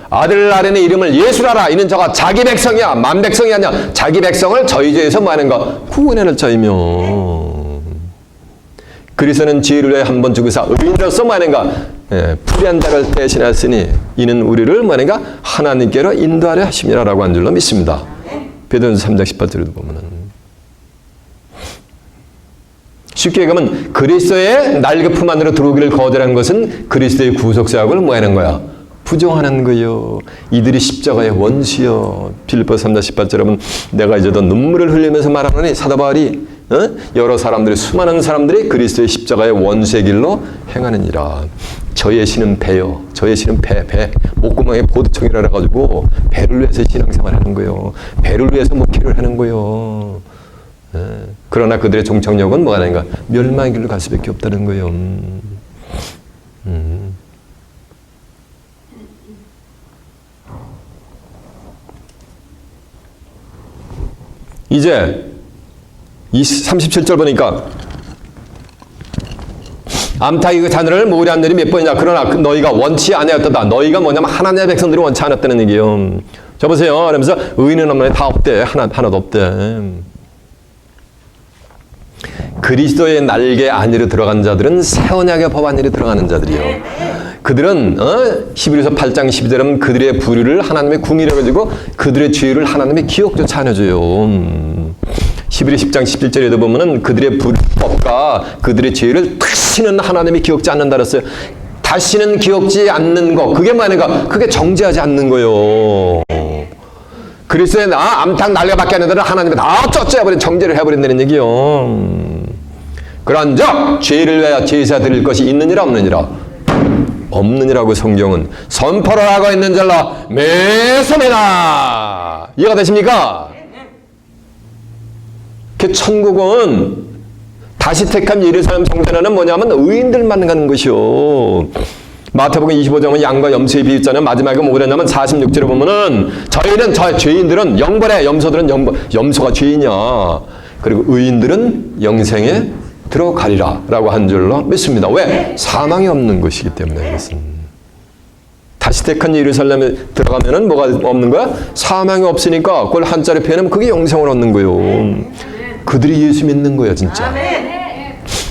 S1: 아들 아련의 이름을 예수라라. 이는 저가 자기 백성이야. 만 백성이 아니야. 자기 백성을 저희 죄에서 뭐 하는가? 구원해낼 자이며. 그리스도는 죄를 위해 한 번 죽으사 의인으로서 뭐 하는가? 불의한 자를 대신하였으니 이는 우리를 뭐 하는가? 하나님께로 인도하려 하심이라라고 한 줄로 믿습니다. 베드로전서 3장 18절에도 보면은 쉽게 얘기하면 그리스도의 날개품 안으로 들어오기를 거절한 것은 그리스도의 구속사역을 뭐 하는 거야? 부정하는 거요. 이들이 십자가의 원수요. 빌립보서 3장 18절 여러분, 내가 이제 더 눈물을 흘리면서 말하노니 사도 바울이 여러 사람들이 수많은 사람들이 그리스도의 십자가의 원수의 길로 행하느니라. 저의 신은 배요. 저의 신은 배. 목구멍에 보드청이라 가지고 배를 위해서 신앙생활을 하는 거요. 배를 위해서 목회를 하는 거요. 그러나 그들의 종착역은 뭐가 아닌가? 멸망의 길로 갈 수밖에 없다는 거예요. 이제 37절 보니까 암탉이 그 자녀를 모으려 한 일이 몇 번이냐? 그러나 너희가 원치 아니하였다. 너희가 뭐냐면 하나님의 백성들이 원치 않았다는 얘기예요. 저 보세요. 그러면서 의인은 없나니 다 없대. 하나도 없대. 그리스도의 날개 안으로 들어간 자들은 새 언약의 법 안으로 들어가는 자들이요. 그들은 히브리서 8장 12절은 그들의 불의를 하나님의 궁이라 가지고 그들의 죄를 하나님의 기억조차 안 해줘요. 히브리 10장 17절에도 보면은 그들의 불법과 그들의 죄를 다시는 하나님이 기억지 않는다 그랬어요. 다시는 기억지 않는 거, 그게 뭐냐가? 그게 정죄하지 않는 거요. 그리스도의 암탉 날개밖에 안 되는 하나님이 다 쫓아버린 정죄를 해버린다는 얘기요. 그런즉 죄를 위하여 제사 드릴 것이 있느니라 없느니라? 없느니라고 성경은 선포를 하고 있는 줄로 믿습니다. 이해가 되십니까? 그 천국은 다시 택한 예루살렘 성전에는 뭐냐면 의인들만 가는 것이요. 마태복음 25장은 양과 염소의 비유 있잖아요. 마지막에 뭐 그랬냐면 46절에 보면은 죄인들은 영벌에, 염소들은 염소가 죄이냐. 그리고 의인들은 영생에 들어가리라 라고 한 줄로 믿습니다. 왜? 사망이 없는 것이기 때문에. 이것은 다시 택한 예루살렘에 들어가면은 뭐가 없는 거야? 사망이 없으니까 그걸 한자로 표현하면 그게 영생을 얻는 거예요. 그들이 예수 믿는 거야 진짜.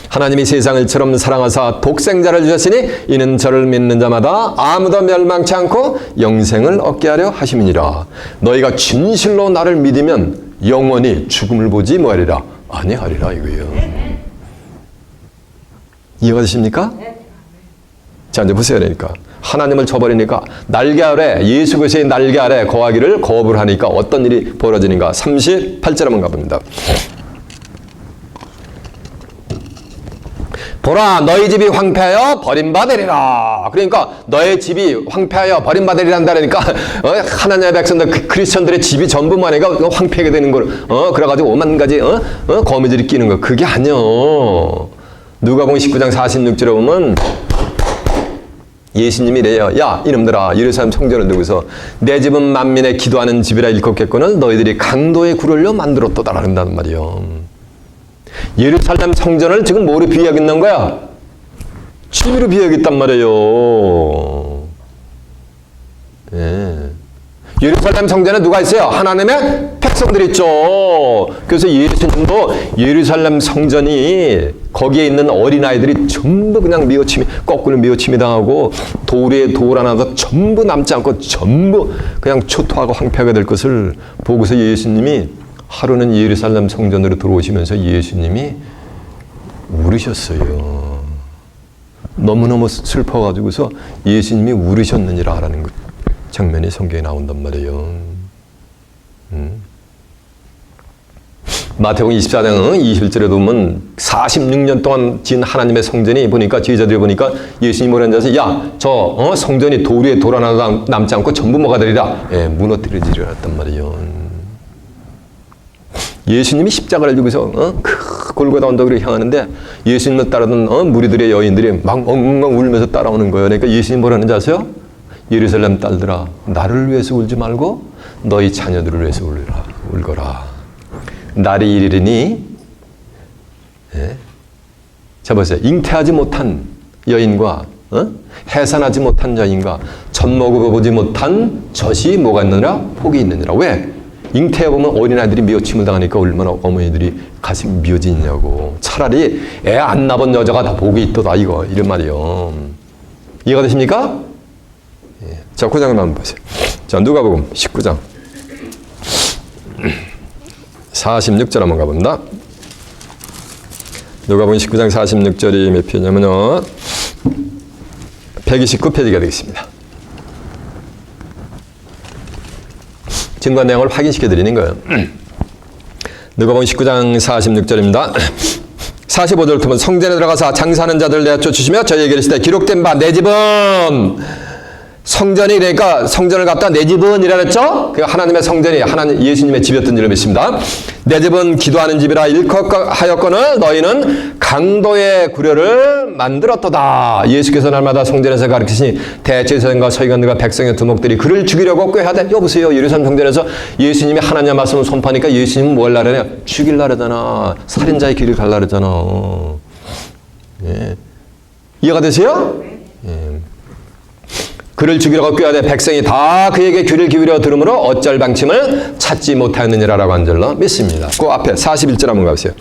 S1: 하나님이 세상을 처럼 사랑하사 독생자를 주셨으니 이는 저를 믿는 자마다 아무도 멸망치 않고 영생을 얻게 하려 하심이니라. 너희가 진실로 나를 믿으면 영원히 죽음을 보지 뭐하리라? 아니하리라 이거예요. 이해가 되십니까? 자, 이제 보세요. 그러니까 하나님을 저버리니까 날개 아래, 예수 그리스도의 날개 아래 거하기를 거부를 하니까 어떤 일이 벌어지는가. 38절 한번 가봅니다. 보라, 너희 집이 황폐하여 버림받으리라. 그러니까 너의 집이 황폐하여 버림받으리란다. 그러니까 하나님의 백성들, 크리스천들의 집이 전부 만해가 황폐하게 되는 걸 그래가지고 오만 가지 거미줄이 끼는 거. 그게 아니요. 누가복음 19장 46절에 보면 예수님이 이래요. 야, 이놈들아, 예루살렘 성전을 두고서 내 집은 만민의 기도하는 집이라 일컫겠거늘 너희들이 강도의 굴을로 만들었도다 한다는 말이요. 예루살렘 성전을 지금 뭐로 비유하겠는 거야? 집으로 비유하겠단 말이에요. 예. 예루살렘 성전에 누가 있어요? 하나님의 백성들이 있죠. 그래서 예수님도 예루살렘 성전이 거기에 있는 어린아이들이 전부 그냥 거꾸로 미어침이 당하고 돌에 돌 하나도 전부 남지 않고 전부 그냥 초토하고 황폐하게 될 것을 보고서 예수님이 하루는 예루살렘 성전으로 들어오시면서 예수님이 울으셨어요. 너무너무 슬퍼가지고서 예수님이 울으셨느니라 라는 장면이 성경에 나온단 말이에요. 마태복음 24장 21절에 보면 46년 동안 지은 하나님의 성전이 보니까 제자들이 보니까 예수님이 뭐라는 줄 아세요? 야, 저 성전이 돌 위에 돌 하나 남지 않고 전부 뭐가 되리라? 예, 무너뜨려지리라 했단 말이에요. 예수님이 십자가를 지고서 골고다 언덕으로 향하는데 예수님을 따르던 무리들의 여인들이 막 엉엉 울면서 따라오는 거예요. 그러니까 예수님 뭐라는 줄 아세요? 예루살렘 딸들아, 나를 위해서 울지 말고 너희 자녀들을 위해서 울거라. 날이 이르리니, 예? 자 보세요. 잉태하지 못한 여인과 해산하지 못한 여인과 젖 먹어보지 못한 젖이 뭐가 있느니라? 복이 있느니라. 왜? 잉태해보면 어린아이들이 미어침을 당하니까 얼마나 어머니들이 가슴이 미어지냐고. 차라리 애 안 낳은 여자가 다 복이 있도다 이런 말이요. 이해가 되십니까? 예. 자, 그 장면 한번 보세요. 자, 누가복음 19장 46절 한번 가봅니다. 누가복음 19장 46절이 몇 페이지냐면요, 129페이지가 되겠습니다. 증거 내용을 확인시켜 드리는 거예요. 누가복음 19장 46절입니다. 45절부터 성전에 들어가서 장사하는 자들 내어 쫓으시며 저희에게 이르시되 기록된 바 내 집은 성전이, 그러니까 성전을 갖다 내 집은 이라 그랬죠? 그 하나님의 성전이 하나님 예수님의 집이었던 줄을 믿습니다. 내 집은 기도하는 집이라 일컫하였거늘 너희는 강도의 구려를 만들었도다. 예수께서 날마다 성전에서 가르치시니 대제사장과 서기관들과 백성의 두목들이 그를 죽이려고 꾀하되, 여보세요, 예루살렘 성전에서 예수님이 하나님의 말씀을 선포하니까 예수님은 뭘 하려냐? 죽일라 그러잖아. 살인자의 길을 갈라 그러잖아. 예. 이해가 되세요? 예. 그를 죽이려고 꾀하되 백성이 다 그에게 귀를 기울여 들으므로 어쩔 방침을 찾지 못하였느니라라고 한 줄로 믿습니다. 그 앞에 41절 한번 가보세요.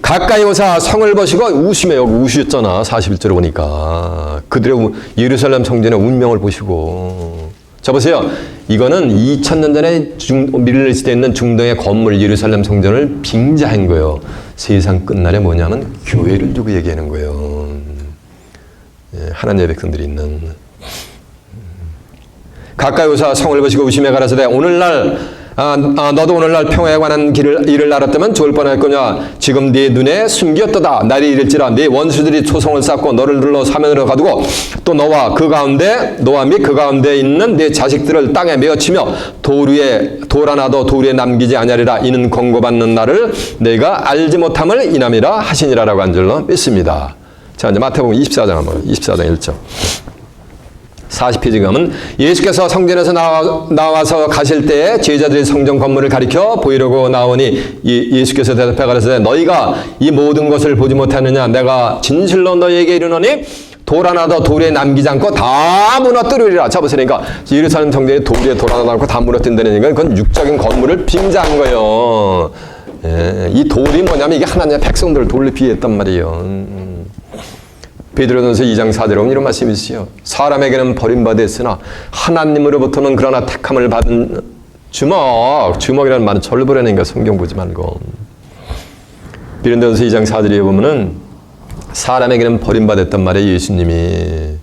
S1: 가까이 오사 성을 보시고 우시며, 여기 우셨잖아. 41절을 보니까 그들의 예루살렘 성전의 운명을 보시고. 자 보세요. 이거는 2000년 전에 밀릴 때 있는 중동의 건물 예루살렘 성전을 빙자한 거예요. 세상 끝날에 뭐냐면 교회를 두고 얘기하는 거예요. 하나님의 백성들이 있는. 가까이 오사 성을 보시고 우시며 가라사대 오늘날 너도 오늘날 평화에 관한 일을 알았다면 좋을 뻔했거냐. 지금 네 눈에 숨겼도다. 날이 이를지라 네 원수들이 초성을 쌓고 너를 눌러 사면으로 가두고 또 너와 및 그 가운데 있는 네 자식들을 땅에 메어치며 돌 하나도 돌 위에 남기지 아니하리라. 이는 권고받는 날을 내가 알지 못함을 인함이라 하시니라라고 한 줄로 믿습니다. 자, 이제 마태복음 24장 한번, 24장 1절. 40페이지 가면 예수께서 성전에서 나와서 가실 때에 제자들이 성전 건물을 가리켜 보이려고 나오니 예수께서 대답해 가라사대 너희가 이 모든 것을 보지 못하느냐. 내가 진실로 너희에게 이르노니 돌 하나도 돌에 남기지 않고 다 무너뜨리리라. 자 보세요. 그러니까 예루살렘 성전이 돌에 돌 하나 남고 다 무너뜨린다는 건 그건 육적인 건물을 빙자한 거예요. 예, 이 돌이 뭐냐면 이게 하나님의 백성들을 돌로 비유했단 말이에요. 베드로전서 2장 4절에 보면 이런 말씀이 있어요. 사람에게는 버림받았으나 하나님으로부터는 그러나 택함을 받은 주먹이라는 말은 절로 보내니까 성경 보지 말고. 베드로전서 2장 4절에 보면은 사람에게는 버림받았단 말이에요. 예수님이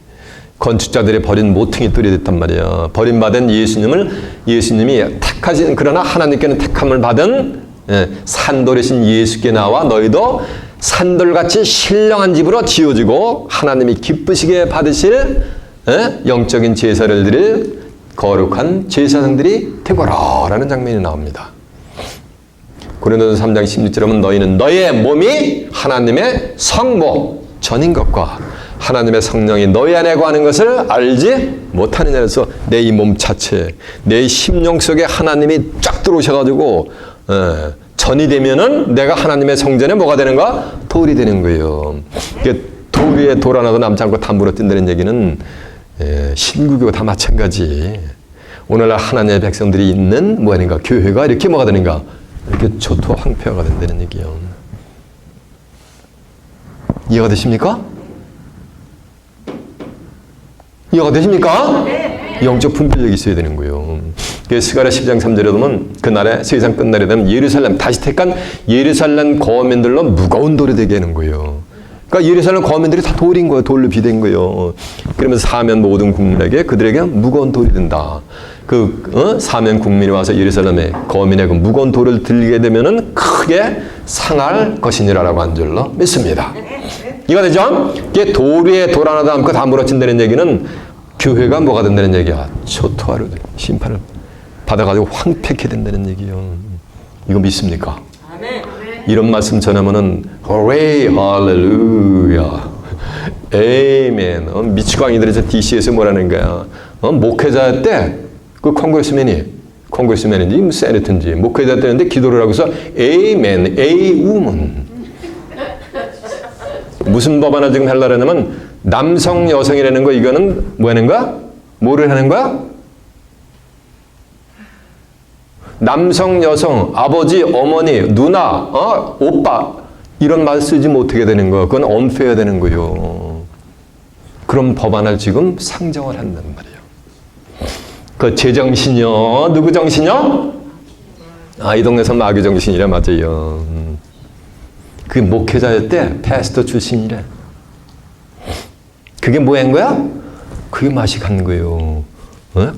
S1: 건축자들이 버린 모퉁이 돌이 됐단 말이에요. 버림받은 예수님이 택하신, 그러나 하나님께는 택함을 받은 산돌이신 예수께 나와 너희도 산돌같이 신령한 집으로 지어지고 하나님이 기쁘시게 받으실 영적인 제사를 드릴 거룩한 제사장들이 되거라 라는 장면이 나옵니다. 고린도서 3장 16절에 보면 너희는 너희의 몸이 하나님의 성모 전인 것과 하나님의 성령이 너희 안에 거하는 것을 알지 못하느냐면서 내 이 몸 자체, 내 심령 속에 하나님이 쫙 들어오셔가지고 전이 되면은 내가 하나님의 성전에 뭐가 되는가? 돌이 되는 거예요. 돌 위에 돌 하나도 남지 않고 다 물어뜯는다는 얘기는 신구교가 다 마찬가지. 오늘날 하나님의 백성들이 있는 뭐 아닌가? 교회가 이렇게 뭐가 되는가? 이렇게 초토 황폐화가 된다는 얘기예요. 이해가 되십니까? 이해가 되십니까? 영적 분별력이 있어야 되는 거예요. 스가랴 10장 3절에 보면 그날에 세상 끝날에 되면 예루살렘, 다시 택한 예루살렘 거민들로 무거운 돌이 되게 하는 거예요. 그러니까 예루살렘 거민들이 다 돌인 거예요. 돌로 비된 거예요. 그러면서 사면 모든 국민에게 그들에게 무거운 돌이 된다. 사면 국민이 와서 예루살렘에 거민의 그 무거운 돌을 들게 되면은 크게 상할 것이니라라고 한 줄로 믿습니다. 이거 되죠? 이게 돌 위에 돌 하나도 않고 다 물어진다는 얘기는 교회가 뭐가 된다는 얘기야? 초토화로 심판을 받아가지고 황폐케 된다는 얘기예요. 이거 믿습니까? 아멘. 이런 말씀 전하면은 호레이 할렐루야 에이멘. 미치광이들이 저 DC에서 뭐라는 거야? 목회자 때 그 콩그레스맨인지 세네트인지 목회자 때인데 기도를 하고서 에이멘, 에이우먼. 무슨 법안을 지금 하려고 하냐면 남성 여성이라는 거 이거는 뭐 하는 거야? 뭐를 하는 거야? 남성 여성, 아버지, 어머니, 누나, 오빠 이런 말 쓰지 못하게 되는 거. 그건 unfair 되는 거예요. 그런 법안을 지금 상정을 한단 말이에요. 그 제정신이요? 누구 정신이요? 이 동네에서 마귀 정신이래. 맞아요. 그 목회자였대. 패스터 출신이래. 그게 뭐 한 거야? 그게 맛이 간 거예요.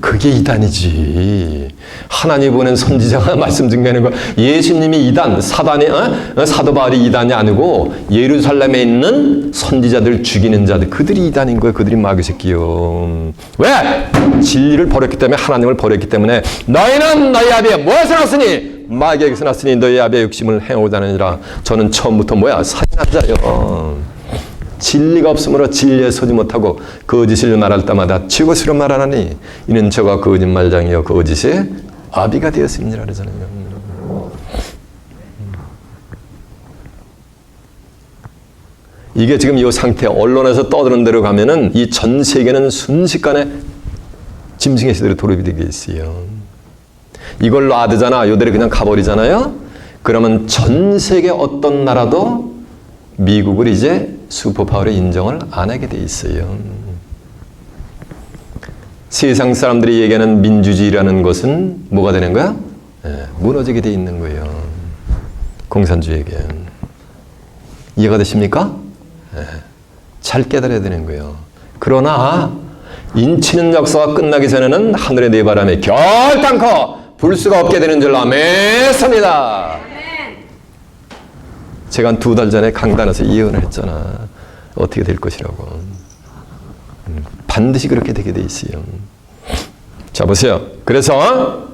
S1: 그게 이단이지. 하나님 보낸 선지자가 말씀 증거하는 거. 예수님이 이단, 사단이, 사도 바울이 이단이 아니고 예루살렘에 있는 선지자들 죽이는 자들, 그들이 이단인 거예요. 그들이 마귀 새끼요. 왜? 진리를 버렸기 때문에, 하나님을 버렸기 때문에 너희는 너희 아비의 무엇을 났으니? 마귀에게서 났으니 너희 아비의 욕심을 행하자느니라. 저는 처음부터 살인한 자요. 진리가 없으므로 진리에 서지 못하고 거짓을 말할 때마다 치고스러 말하나니 이는 저가 거짓말장이요 거짓의 아비가 되었습니다. 그러잖아요. 이게 지금 이 상태 언론에서 떠드는 대로 가면은 이 전 세계는 순식간에 짐승의 시대로 돌입이 되게 있어요. 이걸 놔두잖아. 요대로 그냥 가버리잖아요. 그러면 전 세계 어떤 나라도 미국을 이제 슈퍼파워로 인정을 안 하게 돼 있어요. 세상 사람들이 얘기하는 민주주의라는 것은 뭐가 되는 거야? 무너지게 돼 있는 거예요. 공산주의에게. 이해가 되십니까? 잘 깨달아야 되는 거예요. 그러나 인치는 역사가 끝나기 전에는 하늘의 네 바람에 결단코 불 수가 없게 되는 줄로 믿습니다. 제가 한 2달 전에 강단에서 예언을 했잖아. 어떻게 될 것이라고. 반드시 그렇게 되게 돼 있어요. 자, 보세요. 그래서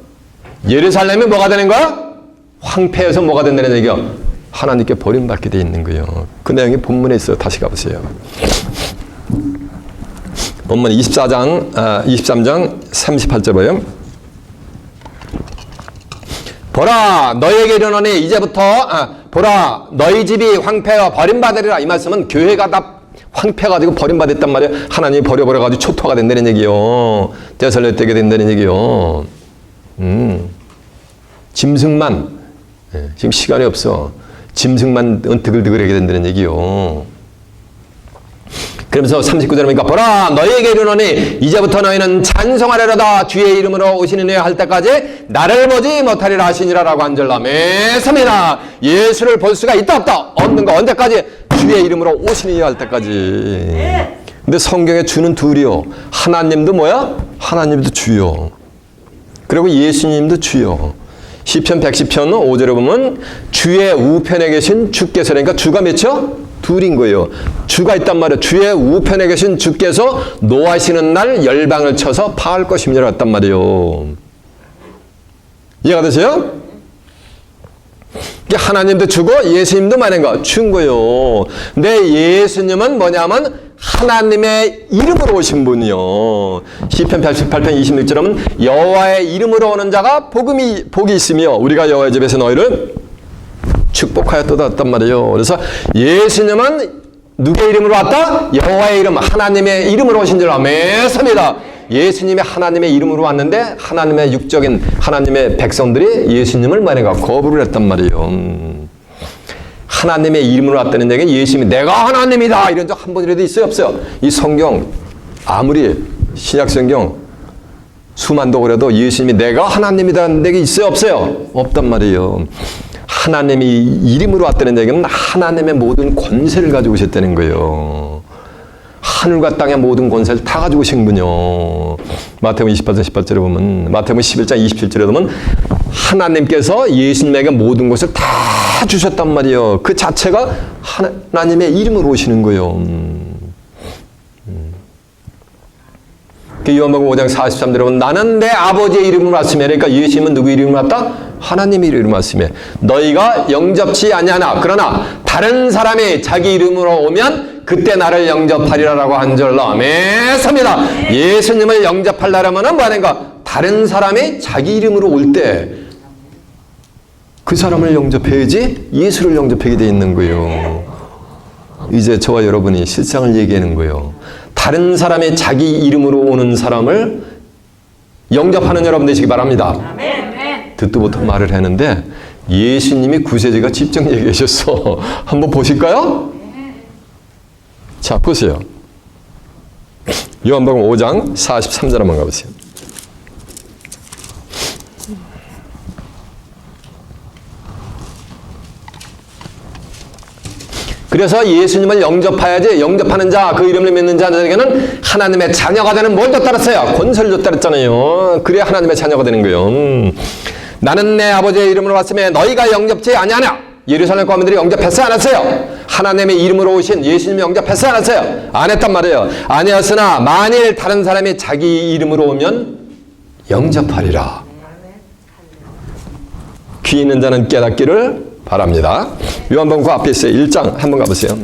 S1: 예루살렘이 뭐가 되는 거야? 황폐해서 뭐가 된다는 얘기야? 하나님께 버림받게 돼 있는 거예요. 그 내용이 본문에 있어요. 다시 가보세요. 본문 23장 38절 봐요. 보라 너희에게 이르노니 이제부터 보라 너희 집이 황폐와 버림받으리라. 이 말씀은 교회가 다 황폐가지고 버림받았단 말이에요. 하나님이 버려버려가지고 초토화가 된다는 얘기요. 데설렛되게 된다는 얘기요. 짐승만 지금 시간이 없어. 짐승만 드글드글하게 된다는 얘기요. 그러면서 39절에 보니까 보라 너희에게 이르노니 이제부터 너희는 찬송하려다 주의 이름으로 오시는 해 할 때까지 나를 보지 못하리라 하시니라 라고 한 줄로 믿습니다. 예수를 볼 수가 있다 없다? 없는 거 언제까지? 주의 이름으로 오시니 할 때까지. 근데 성경에 주는 둘이요. 하나님도 뭐야? 하나님도 주요. 그리고 예수님도 주요. 시편 110편 5절에 보면 주의 우편에 계신 주께서, 그러니까 주가 몇이요? 둘인 거예요. 주가 있단 말이에요. 주의 우편에 계신 주께서 노하시는 날 열방을 쳐서 파할 것입니다. 했단 말이에요. 이해가 되세요? 하나님도 주고 예수님도 많은 거 준 거예요. 근데 예수님은 뭐냐면 하나님의 이름으로 오신 분이요. 시편 88편 26절에 보면 여호와의 이름으로 오는 자가 복이 있으며 우리가 여호와의 집에서 너희를 축복하였도다 했단 말이에요. 그래서 예수님은 누구의 이름으로 왔다? 여호와의 이름, 하나님의 이름으로 오신 줄 믿습니다. 예수님이 하나님의 이름으로 왔는데 하나님의 육적인 하나님의 백성들이 예수님을 만약에 거부를 했단 말이에요. 하나님의 이름으로 왔다는 얘기는 예수님이 내가 하나님이다 이런 적 한 번이라도 있어요? 없어요? 이 성경 아무리 신약성경 수만도 그래도 예수님이 내가 하나님이라는 얘기 있어요? 없어요? 없단 말이에요. 하나님이 이름으로 왔다는 얘기는 하나님의 모든 권세를 가지고 오셨다는 거예요. 하늘과 땅의 모든 권세를 다 가지고 오신 분이요. 마태복음 28장 18절에 보면, 마태복음 11장 27절에 보면 하나님께서 예수님에게 모든 것을 다 주셨단 말이에요. 그 자체가 하나님의 이름으로 오시는 거예요. 요한복음 5장 43절에 보면 나는 내 아버지의 이름으로 왔으며, 그러니까 예수님은 누구 이름으로 왔다? 하나님의 이름으로 왔으며 너희가 영접치 아니하나 그러나 다른 사람이 자기 이름으로 오면 그때 나를 영접하리라라고 한 줄로 믿습니다. 예수님을 영접하려면 뭐하는가? 다른 사람이 자기 이름으로 올 때 그 사람을 영접해야지 예수를 영접하게 돼 있는 거예요. 이제 저와 여러분이 실상을 얘기하는 거예요. 다른 사람이 자기 이름으로 오는 사람을 영접하는 여러분 되시기 바랍니다. 듣도 못한 말을 했는데 예수님이 구세주가 직접 얘기하셨어. 한번 보실까요? 자, 보세요. 요한복음 5장 43절 한번 가보세요. 그래서 예수님을 영접해야지, 영접하는 자, 그 이름을 믿는 자들에게는 하나님의 자녀가 되는 뭘 줬다 그랬어요? 권세를 줬다 그랬잖아요. 그래야 하나님의 자녀가 되는 거예요. 나는 내 아버지의 이름으로 왔으며 너희가 영접지 아니하냐? 예루살렘 과민들이 영접했어요? 안 했어요? 하나님의 이름으로 오신 예수님이 영접했어요? 안 했어요? 안 했단 말이에요. 아니었으나 만일 다른 사람이 자기 이름으로 오면 영접하리라. 귀 있는 자는 깨닫기를 바랍니다. 요한복음 그 앞에 있어요. 1장 한번 가보세요.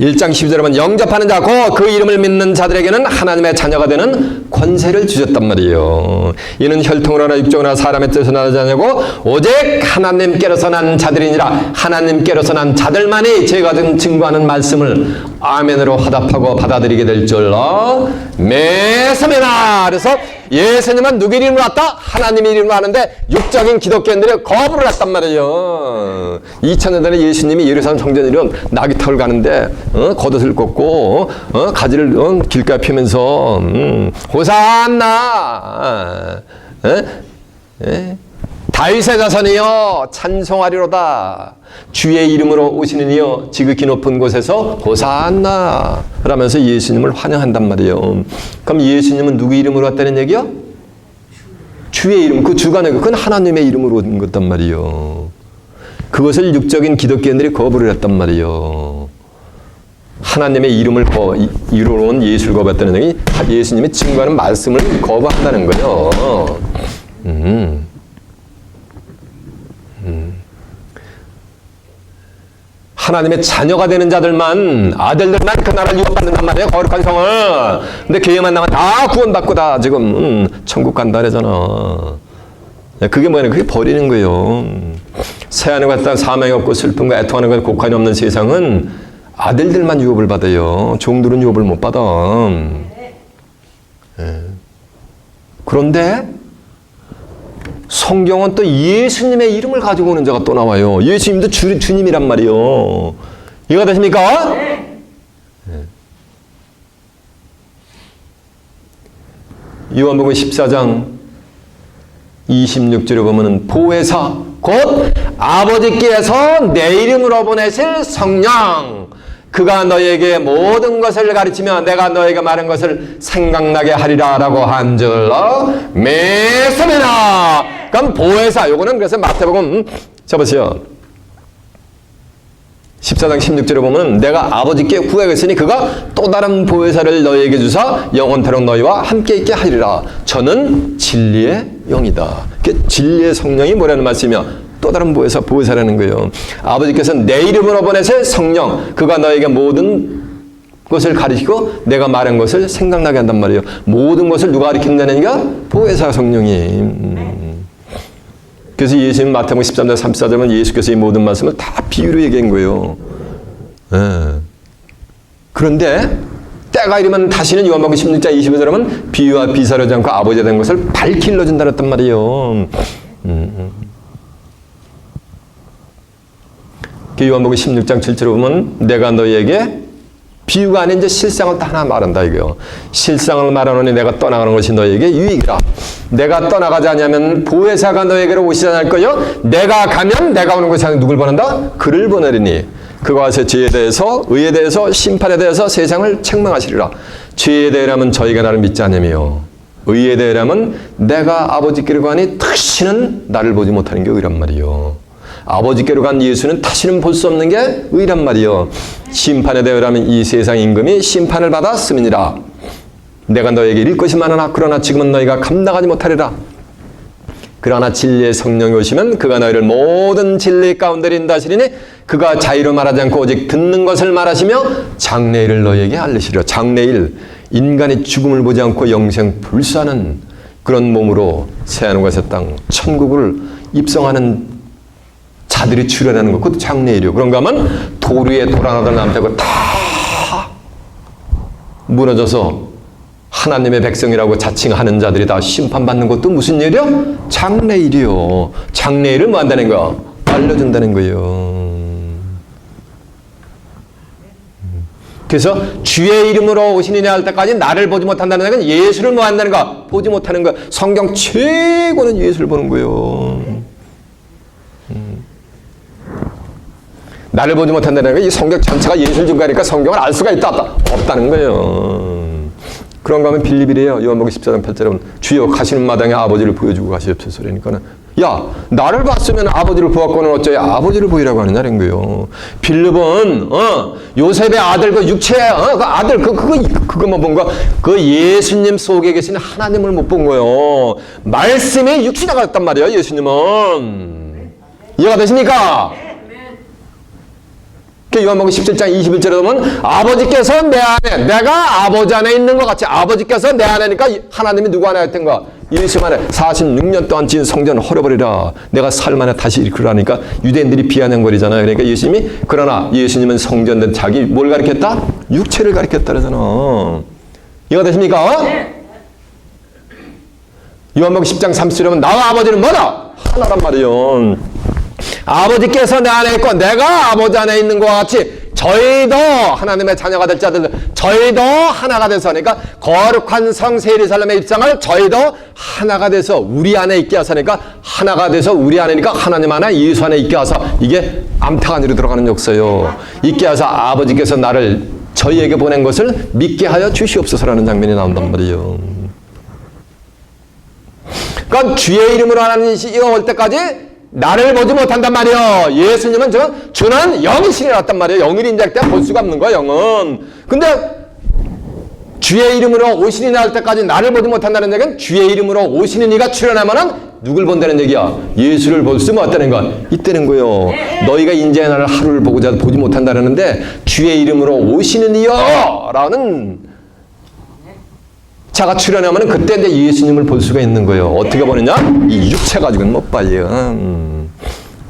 S1: 1장 12절에 보면 영접하는 자, 그 이름을 믿는 자들에게는 하나님의 자녀가 되는 권세를 주셨단 말이에요. 이는 혈통으로 하나 육정으로 하나 사람의 뜻으로 나지 아니하고 오직 하나님께로서 난 자들이니라. 하나님께로서 난 자들만이 제가 지금 증거하는 말씀을 아멘으로 화답하고 받아들이게 될 줄로 믿습니다. 그래서 예수님은 누구 이름으로 왔다? 하나님의 이름으로 하는데 육적인 기독교인들이 거부를 했단 말이에요. 2000년 전에 예수님이 예루살렘 성전으로 나귀털 가는데 겉옷을 꽂고 가지를 길가에 펴면서 호산나 다윗의 자손이여 찬송하리로다. 주의 이름으로 오시는 이여 지극히 높은 곳에서 호산나 라면서 예수님을 환영한단 말이에요. 그럼 예수님은 누구 이름으로 왔다는 얘기요? 주의 이름. 그 주가 아니고 그건 하나님의 이름으로 온 것단 말이에요. 그것을 육적인 기독교인들이 거부를 했단 말이에요. 하나님의 이름을 이루러 온 예수를 거부했다는 얘기, 예수님이 증거하는 말씀을 거부한다는 거예요. 하나님의 자녀가 되는 자들만, 아들들만 그 나라를 유업받는단 말이에요. 거룩한 성을. 근데 교회만 나면 다 구원받고 다 지금 천국 간다 그러잖아. 그게 뭐냐? 그게 버리는 거예요. 새하늘과 땅 사명이 없고 슬픔과 애통하는 것 곡한이 없는 세상은 아들들만 유업을 받아요. 종들은 유업을 못 받아. 그런데 성경은 또 예수님의 이름을 가지고 오는 자가 또 나와요. 예수님도 주님이란 말이에요. 이해가 되십니까? 네. 요한복음 14장 26절에 보면은 보혜사 곧 아버지께서 내 이름으로 보내실 성령 그가 너에게 모든 것을 가르치며 내가 너에게 말한 것을 생각나게 하리라 라고 한 줄로 믿습니다. 그럼 보혜사 요거는 그래서 마태복음 보세요. 14장 16절에 보면 내가 아버지께 구하겠으니 그가 또 다른 보혜사를 너희에게 주사 영원토록 너희와 함께 있게 하리라. 저는 진리의 영이다. 진리의 성령이 뭐라는 말씀이며 또 다른 보혜사라는 거예요. 아버지께서 내 이름으로 보내실 성령 그가 너에게 모든 것을 가르치고 내가 말한 것을 생각나게 한단 말이에요. 모든 것을 누가 가르친다니까? 보혜사 성령이. 그래서 예수님 마태복음 13장 34절은 예수께서 이 모든 말씀을 다 비유로 얘기한 거예요. 그런데 때가 이르면 다시는 요한복음 16장 25절에 보면 비유와 비사를 하지 않고 아버지에 대한 것을 밝히 일러준다 그랬단 말이에요. 요한복음 16장 7절에 보면 내가 너희에게 비유가 아닌 이제 실상을 다 하나 말한다 이거요. 실상을 말하노니 내가 떠나가는 것이 너희에게 유익이라. 내가 떠나가지 않으면 보혜사가 너희에게로 오시지 않을 거요. 내가 가면 내가 오는 것이 아니라 누굴 보낸다? 그를 보내리니 그가 와서 죄에 대해서 의에 대해서 심판에 대해서 세상을 책망하시리라. 죄에 대하면 저희가 나를 믿지 않으며 의에 대하면 내가 아버지께로 가니 다시는 나를 보지 못하는 게 의란 말이요. 아버지께로 간 예수는 다시는 볼 수 없는 게 의란 말이요. 심판에 대하면 이 세상 임금이 심판을 받았음이니라. 내가 너에게 이를 것이 많으나 그러나 지금은 너희가 감당하지 못하리라. 그러나 진리의 성령이 오시면 그가 너희를 모든 진리 가운데 인도하시리니 그가 자의로 말하지 않고 오직 듣는 것을 말하시며 장래일을 너희에게 알리시리라. 장래일 인간이 죽음을 보지 않고 영생 불사하는 그런 몸으로 새하늘과 새 땅 천국을 입성하는 자들이 출현하는 것, 그것도 장래일이요. 그런가 하면 돌 위에 돌아나던 남자가 다 무너져서 하나님의 백성이라고 자칭하는 자들이 다 심판받는 것도 무슨 일이요? 장래일이요. 장래일을 뭐 한다는 거? 알려준다는 거예요. 그래서 주의 이름으로 오시느냐 할 때까지 나를 보지 못한다는 건 예수를 뭐 한다는 거? 보지 못하는 거. 성경 최고는 예수를 보는 거예요. 나를 보지 못한다는 건 이 성경 전체가 예수를 증거하니까 성경을 알 수가 있다 없다는 거예요. 그런가 하면 빌립이래요. 요한복음 14장 8절에 주여 가시는 마당에 아버지를 보여주고 가시옵소서. 그러니까는 야 나를 봤으면 아버지를 보았고는 어쩌야 아버지를 보이라고 하느냐는 거예요. 빌립은 요셉의 아들 그 육체 그 아들 그거만 본 거 그 예수님 속에 계신 하나님을 못 본 거예요. 말씀이 육신에 갔단 말이에요. 예수님은 이해가 되십니까? 요한복음 17장 21절에 보면 아버지께서 내 안에 내가 아버지 안에 있는 것 같이 아버지께서 내 안에니까 하나님이 누구 안에 있던 거야? 예수 안에 46년 동안 지은 성전을 헐어버리라. 내가 살 만에 다시 일으키라니까 유대인들이 비아냥거리잖아요. 그러니까 예수님이 그러나 예수님은 성전된 자기 뭘 가르쳤다? 육체를 가르쳤다 그러잖아. 이해가 되십니까? 요한복음 10장 30절에 보면 나와 아버지는 뭐다? 하나란 말이에요. 아버지께서 내 안에 있고 내가 아버지 안에 있는 것과 같이 저희도 하나님의 자녀가 될 자들 저희도 하나가 돼서 그러니까 거룩한 성 세리살렘의 입장을 저희도 하나가 돼서 우리 안에 있게 하사니까 하나가 돼서 우리 안에니까 하나님 안에 예수 안에 있게 하사 이게 암탉 안으로 들어가는 역사예요. 있게 하사 아버지께서 나를 저희에게 보낸 것을 믿게 하여 주시옵소서라는 장면이 나온단 말이에요. 그러니까 주의 이름으로 하나님이 올 때까지 나를 보지 못한단 말이에요. 예수님은 주는 영이신이 났단 말이에요. 영을 인자할 때 볼 수가 없는 거야, 영은. 근데 주의 이름으로 오시는 날 때까지 나를 보지 못한다는 얘기는 주의 이름으로 오시는 이가 출현하면은 누굴 본다는 얘기야? 예수를 볼 수 없다는 거. 있다는 거예요. 너희가 인자의 날을 하루를 보고자 보지 못한다는데 주의 이름으로 오시는 이여! 라는 자가 출현하면 그때 이제 예수님을 볼 수가 있는 거예요. 어떻게 보느냐? 이 육체 가지고는 못 봐요.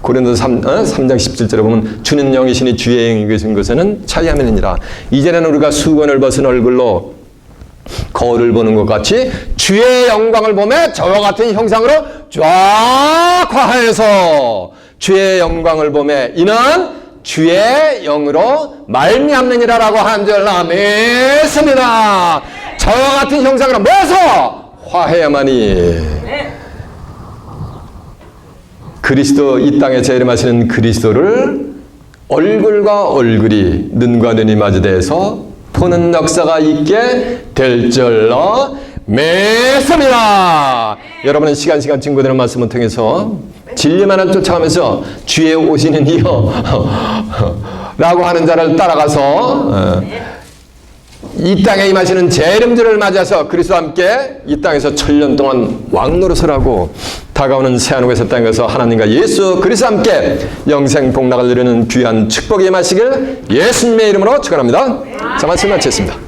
S1: 고린도서 3장 17절에 보면 주는 영이시니 주의 영이 계신 것에는 차이함이니라. 이제는 우리가 수건을 벗은 얼굴로 거울을 보는 것 같이 주의 영광을 보며 저와 같은 형상으로 쫙 화하여서 주의 영광을 보며 이는 주의 영으로 말미암느니라라고 한 줄 믿습니다. 저와 같은 형상으로 뭐해서 화해야만이. 그리스도, 이 땅에 재림하시는 그리스도를 얼굴과 얼굴이, 눈과 눈이 마주대서 보는 역사가 있게 될 줄로 믿습니다. 여러분은 시간 증거되는 말씀을 통해서 진리만을 쫓아가면서 주의 오시는 이여 라고 하는 자를 따라가서 이 땅에 임하시는 재림주를 맞아서 그리스도와 함께 이 땅에서 1000년 동안 왕노릇을 다가오는 새하늘에서 땅에 가서 하나님과 예수 그리스도와 함께 영생 복락을 누리는 귀한 축복이 임하시길 예수님의 이름으로 축원합니다. 자, 말씀 마치겠습니다.